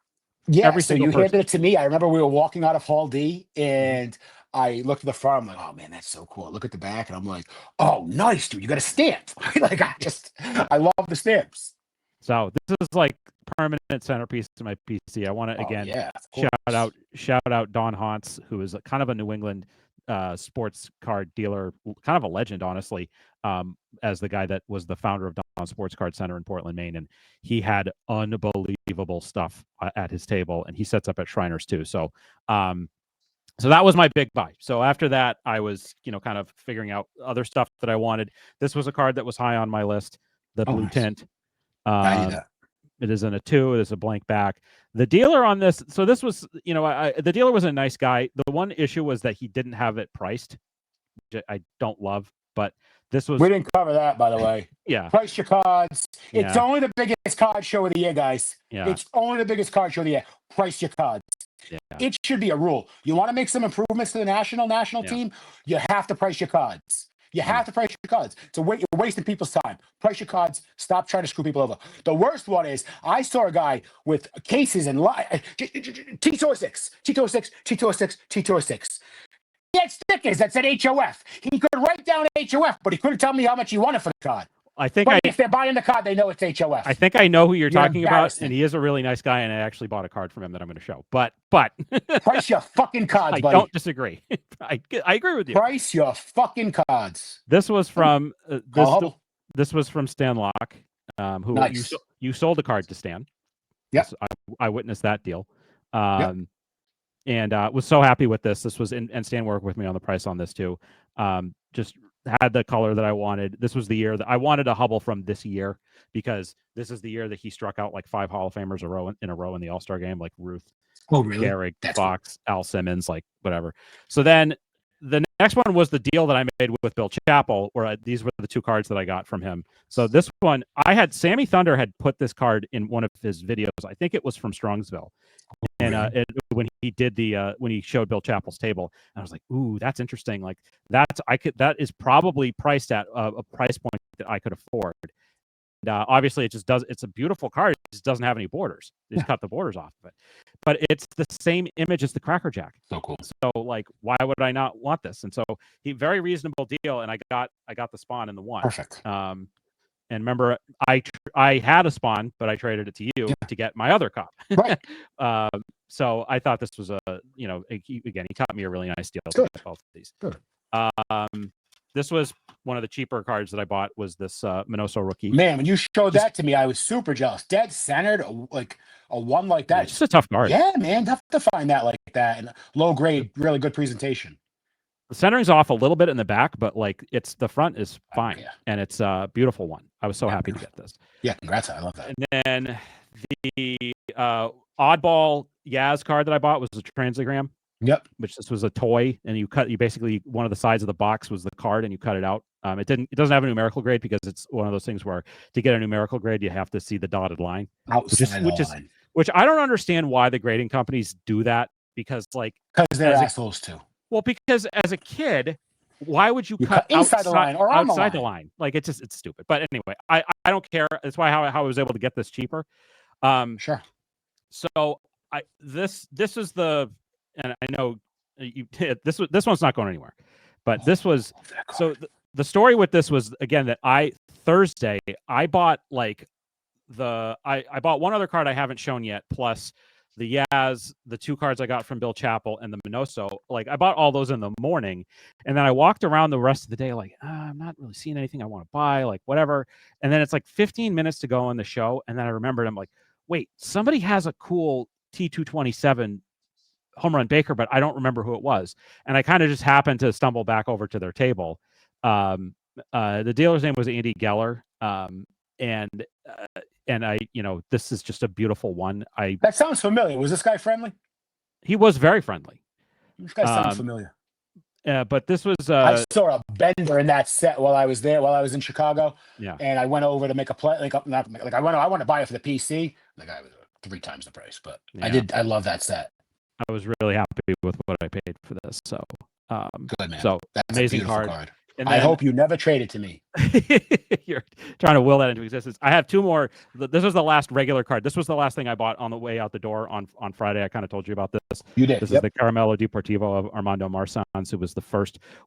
Yeah. So you handed it to me. I remember we were walking out of Hall D, and I looked at the front. I'm like, "Oh man, that's so cool." Look at the back, and I'm like, "Oh, nice, dude. You got a stamp." Like I love the stamps. So this is like permanent centerpiece to my PC. I want to again shout out Don Hantz, who is kind of a New England sports card dealer, kind of a legend, honestly, as the guy that was the founder of Don Sports Card Center in Portland, Maine. And he had unbelievable stuff at his table, and he sets up at Shriners too. So so that was my big buy. So after that, I was, kind of figuring out other stuff that I wanted. This was a card that was high on my list, the blue tint. It is in a 2. It is a blank back. The dealer on this, so this was, the dealer was a nice guy. The one issue was that he didn't have it priced, which I don't love, but this was... We didn't cover that, by the way. Yeah. Price your cards. It's only the biggest card show of the year, guys. Yeah. It's only the biggest card show of the year. Price your cards. Yeah. It should be a rule. You want to make some improvements to the national team, you have to price your cards. You have to price your cards. You're wasting people's time. Price your cards. Stop trying to screw people over. The worst one is I saw a guy with cases and T206, T206, T206, T206. He had stickers that said HOF. He could write down HOF, but he couldn't tell me how much he wanted for the card. If they're buying the card, they know it's HOF. I think I know who you're talking about, and he is a really nice guy, and I actually bought a card from him that I'm going to show. But price your fucking cards, buddy. I don't disagree. I agree with you. Price your fucking cards. This was from this was from Stan Locke, who nice. you sold a card to Stan. Yes, I witnessed that deal, and was so happy with this. This was and Stan worked with me on the price on this too. Just had the color that I wanted. This was the year that I wanted a Hubble from this year, because this is the year that he struck out like 5 Hall of Famers in a row in the All-Star game, like Ruth, Gehrig, Fox, Al Simmons, like whatever. So then the next one was the deal that I made with Bill Chappell, where these were the 2 cards that I got from him. So this one, Sammy Thunder had put this card in one of his videos. I think it was from Strongsville. And when he did when he showed Bill Chappell's table, I was like, "Ooh, that's interesting." Like that is probably priced at a price point that I could afford. And obviously, it's a beautiful card. It just doesn't have any borders. They just cut the borders off of it. But it's the same image as the Cracker Jack. So cool. So like, why would I not want this? And so very reasonable deal, and I got the Spawn in the 1. Perfect. And remember, I had a Spawn, but I traded it to you to get my other cop. Right. So I thought this was again, he caught me a really nice deal to Good. get both of these. Good. This was one of the cheaper cards that I bought was this Minoso rookie. Man, when you showed that to me, I was super jealous. Dead centered, like a one like that. It's just a tough card. Yeah, man, tough to find that like that. And low grade, really good presentation. The centering's off a little bit in the back, but like the front is fine, yeah. and it's a beautiful one. I was so happy to get this. Yeah, congrats! I love that. And then the oddball Yaz card that I bought was a Transigram. Yep. Which this was a toy, and you basically one of the sides of the box was the card, and you cut it out. It doesn't have a numerical grade because it's one of those things where to get a numerical grade you have to see the dotted line, which I don't understand why the grading companies do that, because they're assholes too. Well, because as a kid, why would you cut inside the line or outside the line? Like it's stupid. But anyway, I don't care. That's why how I was able to get this cheaper. Sure. So this is the, and I know this one's not going anywhere, but this was so the story with this was again that Thursday I bought I bought one other card I haven't shown yet, plus the Yaz, the two cards I got from Bill Chappell, and the Minoso. Like I bought all those in the morning, and then I walked around the rest of the day like I'm not really seeing anything I want to buy, like whatever. And then it's like 15 minutes to go in the show, and then I remembered, I'm like, wait, somebody has a cool T227 home run Baker, but I don't remember who it was. And I kind of just happened to stumble back over to their table. The dealer's name was Andy Geller. And I, this is just a beautiful one. That sounds familiar. Was this guy friendly? He was very friendly. This guy sounds familiar. But this was I saw a bender in that set while I was in Chicago. Yeah. And I went over to make a play. I want to buy it for the PC. The guy was 3 times the price, but yeah. I love that set. I was really happy with what I paid for this. So good, man. So that's amazing card. And I hope you never trade it to me. You're trying to will that into existence. I have 2 more. This was the last regular card. This was the last thing I bought on the way out the door on Friday. I kind of told you about this. You did. This is the Caramello Deportivo of Armando Marsans, who was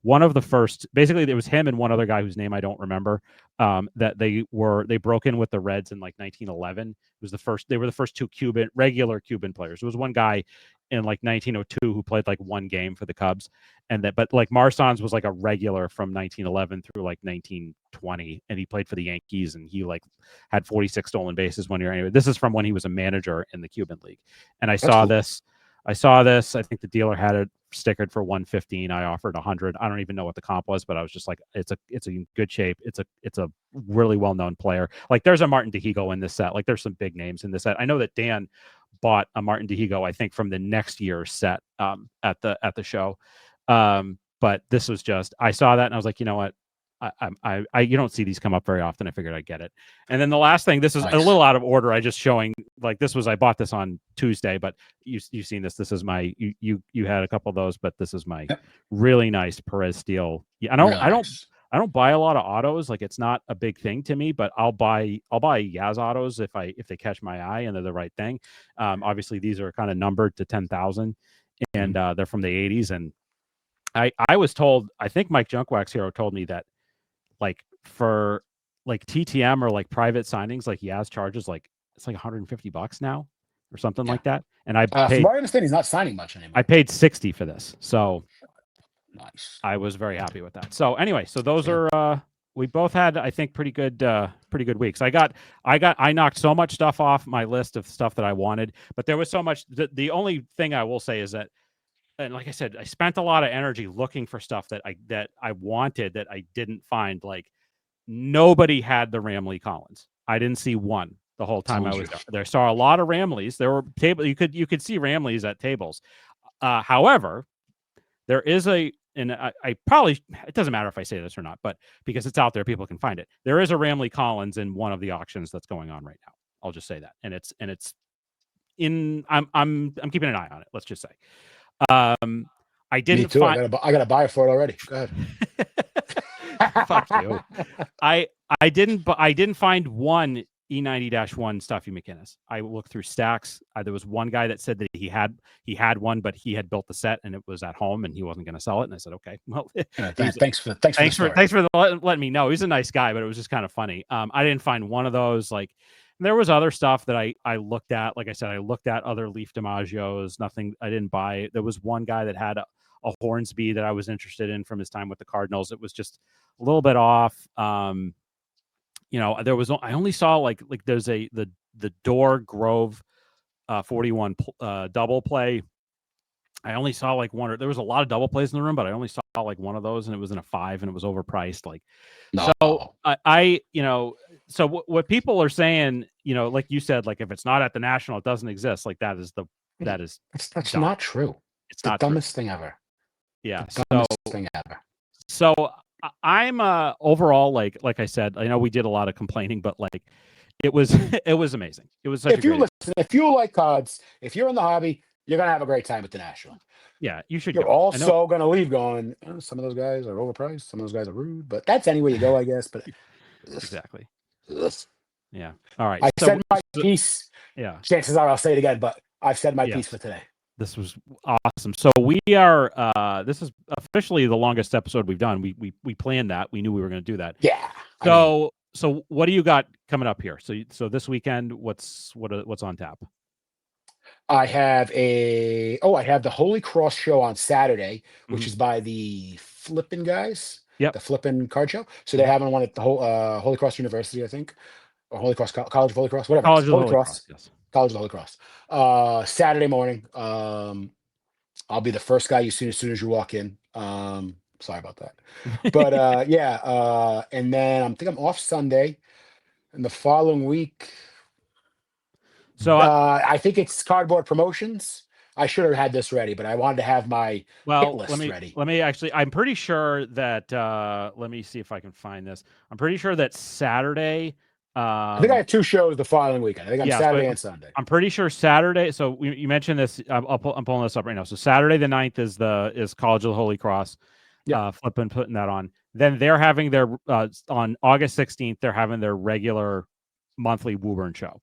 one of the first. Basically, it was him and one other guy whose name I don't remember. That they broke in with the Reds in like 1911. It was the first. They were the first 2 regular Cuban players. There was one guy in like 1902 who played like 1 game for the Cubs, but like Marsans was like a regular from 1911 through like 1920, and he played for the Yankees, and he like had 46 stolen bases 1 year. Anyway, this is from when he was a manager in the Cuban League, and I saw this. I think the dealer had it stickered for $115. I offered $100. I don't even know what the comp was, but I was just like, it's in good shape. It's a really well-known player. Like there's a Martin Dihigo in this set. Like there's some big names in this set. I know that Dan bought a Martin Dihigo, I think, from the next year's set at the show. But this was just, I saw that and I was like, you know what? You don't see these come up very often. I figured I'd get it. And then the last thing, this is a little out of order. I just showing like I bought this on Tuesday, but you've seen this. This is my, you had a couple of those, but this is my really nice Perez Steel. Yeah, I don't buy a lot of autos. Like it's not a big thing to me, but I'll buy Yaz autos if they catch my eye and they're the right thing. Obviously these are kind of numbered to 10,000 and they're from the 80s. And I was told, I think Mike Junkwax Hero told me that like for like TTM or like private signings, like Yaz charges it's like $150 now or something like that. And I paid, from what I understand, he's not signing much anymore. I paid $60 for this. So nice. I was very happy with that. So anyway, so those are we both had, I think, pretty good weeks. I knocked so much stuff off my list of stuff that I wanted, but there was so much. The only thing I will say is that, and like I said, I spent a lot of energy looking for stuff that I wanted that I didn't find. Like nobody had the Ramley Collins. I didn't see one the whole time I was there. Saw a lot of Ramleys. There were you could see Ramleys at tables. However, there is and I probably, it doesn't matter if I say this or not, but because it's out there, people can find it. There is a Ramley Collins in one of the auctions that's going on right now. I'll just say that, and it's I'm keeping an eye on it. Let's just say. I didn't. Me too. I gotta buy it for it already. Go ahead. Fuck you. I didn't find one E90-1 Stuffy McInnes. I looked through stacks. There was one guy that said that he had one, but he had built the set and it was at home and he wasn't going to sell it. And I said, okay, well, thanks for letting me know. He's a nice guy, but it was just kind of funny. I didn't find one of those. Like There was other stuff that I looked at. Like I said, I looked at other Leaf DiMaggios. Nothing. I didn't buy it. There was one guy that had a Hornsby that I was interested in from his time with the Cardinals. It was just a little bit off. There was I only saw like there's the Door Grove 41 double play. I only saw like one, or there was a lot of double plays in the room, but I only saw like one of those, and it was in a 5, and it was overpriced. Like, no. So so what people are saying, like you said, like if it's not at the National, it doesn't exist. Like that's that's not true. It's the dumbest thing ever. Yeah. The dumbest thing ever. So I'm overall like I said, I know we did a lot of complaining, but like it was amazing. It was such if you like cards, if you're in the hobby, you're gonna have a great time at the National. Yeah, you should. You're also gonna leave going, some of those guys are overpriced, some of those guys are rude, but that's anywhere you go, I guess. But exactly. Yeah. All right. I said my piece. Yeah. Chances are I'll say it again, but I've said my piece for today. This was awesome. So we are. This is officially the longest episode we've done. We planned that. We knew we were going to do that. Yeah. So what do you got coming up here? So this weekend, what's on tap? I have the Holy Cross show on Saturday, which is by the Flippin' guys. Yep. The Flippin' card show. So they're having one at the Holy Cross University, I think, or Holy Cross College of Holy Cross, whatever. College of Holy Cross. Yes. College of Holy Cross. Saturday morning. I'll be the first guy you see as soon as you walk in. Sorry about that. But and then I'm off Sunday, and the following week. So I think it's Cardboard Promotions. I should have had this ready, but I wanted to have my hit list ready. Let me actually. I'm pretty sure that. Let me see if I can find this. I'm pretty sure that Saturday. I think I have 2 shows the following weekend. I think I'm Saturday and Sunday. I'm pretty sure Saturday. So you mentioned this. I'm pulling this up right now. So Saturday the 9th is College of the Holy Cross. Yeah. Flipping putting that on. Then they're having their on August 16th. They're having their regular monthly Woburn show.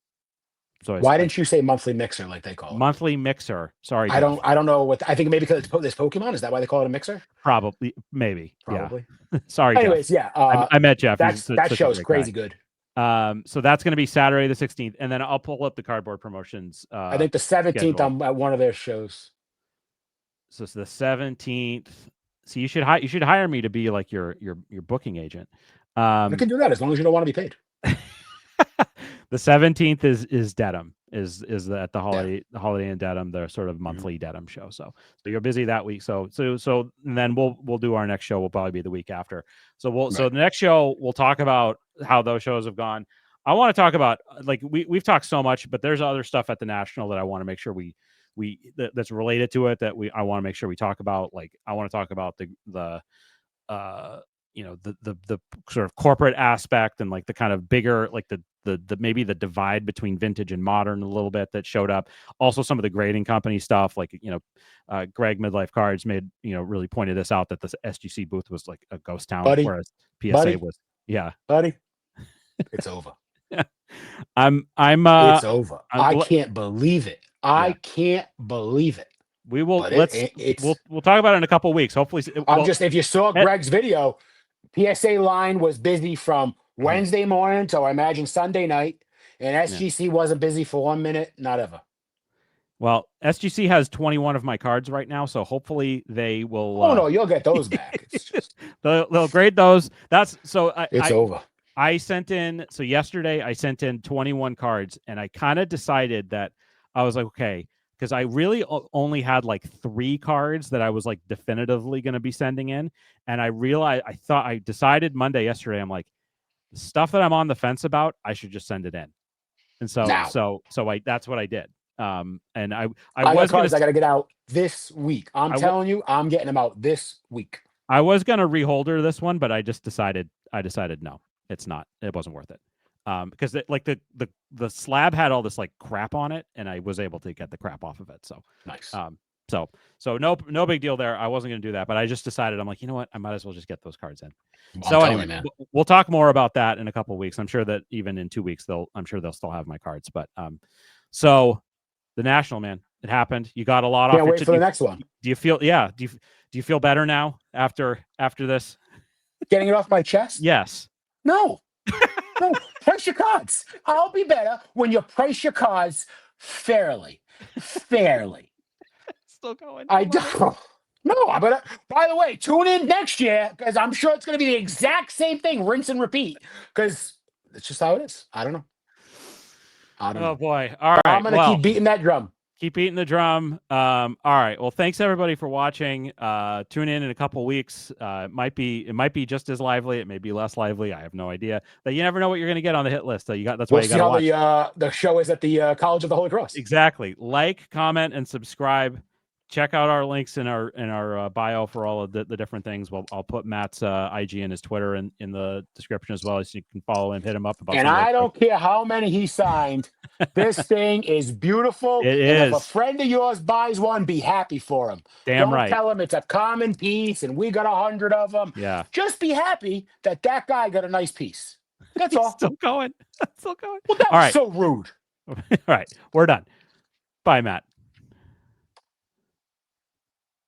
So why didn't you say monthly mixer like they call it? Monthly mixer. Sorry, I don't know what. I think maybe because it's Pokemon. Is that why they call it a mixer? Probably, maybe. Probably. Yeah. Sorry. Anyways, Jeff. I met Jeff. That show is crazy good. So that's going to be Saturday the 16th, and then I'll pull up the Cardboard Promotions. I think the 17th I'm at one of their shows. So it's the 17th. So you should hire me to be like your booking agent. I can do that as long as you don't want to be paid. The 17th is Dedham is at the Holiday Inn Dedham, their sort of monthly Dedham show. So you're busy that week. So and then we'll do our next show will probably be the week after. So so the next show we'll talk about how those shows have gone. I want to talk about, like, we've talked so much, but there's other stuff at the National that I want to make sure that's related to it I want to make sure we talk about. Like, I want to talk about the sort of corporate aspect and like the kind of bigger, like the maybe the divide between vintage and modern a little bit that showed up. Also some of the grading company stuff, like, Greg Midlife Cards made, really pointed this out, that the SGC booth was like a ghost town, whereas PSA was, buddy, it's over. It's over. I can't believe it. I can't believe it. We will, we'll talk about it in a couple of weeks. Hopefully. If you saw Greg's video, PSA line was busy from Wednesday morning till I imagine Sunday night, and SGC wasn't busy for 1 minute, not ever. Well, SGC has 21 of my cards right now, so hopefully they will. Oh no, you'll get those back. It's just they'll grade those. It's over. Yesterday I sent in 21 cards, and I kind of decided that I was like, okay, because I really only had like 3 cards that I was like definitively going to be sending in. And I decided yesterday, I'm like, the stuff that I'm on the fence about, I should just send it in. And so that's what I did. And I got cards I got to get out this week. I'm telling you, I'm getting them out this week. I was going to reholder this one, but I decided no, it's not. It wasn't worth it. Because the slab had all this like crap on it, and I was able to get the crap off of it. So nice. So no big deal there. I wasn't going to do that, but I just decided, I'm like, you know what? I might as well just get those cards in. Well, so anyway, we'll talk more about that in a couple of weeks. I'm sure that even in 2 weeks, I'm sure they'll still have my cards. But so the National, man, it happened. You got a lot off. Can't wait for the next one. Do you feel? Yeah. Do you feel better now after this? Getting it off my chest? Yes. No. No. Price your cards. I'll be better when you price your cards fairly. Fairly. Still going. I don't. No, but by the way, tune in next year because I'm sure it's going to be the exact same thing, rinse and repeat. Because it's just how it is. I don't know. Oh boy! All right, I'm going to keep beating that drum. Keep beating the drum. All right. Well, thanks everybody for watching. Tune in a couple weeks. It might be just as lively. It may be less lively. I have no idea. But you never know what you're going to get on the hit list. So that's why you got to watch. See how the show is at the College of the Holy Cross. Exactly. Like, comment, and subscribe. Check out our links in our bio for all of the different things. Well, I'll put Matt's IG and his Twitter in the description as well, so you can follow him, hit him up about. And I don't care how many he signed. This thing is beautiful. It and is. If a friend of yours buys one, be happy for him. Damn don't right. tell him it's a common piece and we got 100 of them. Yeah. Just be happy that guy got a nice piece. That's all. Still going. Still going. Well, that was so rude. All right. We're done. Bye, Matt.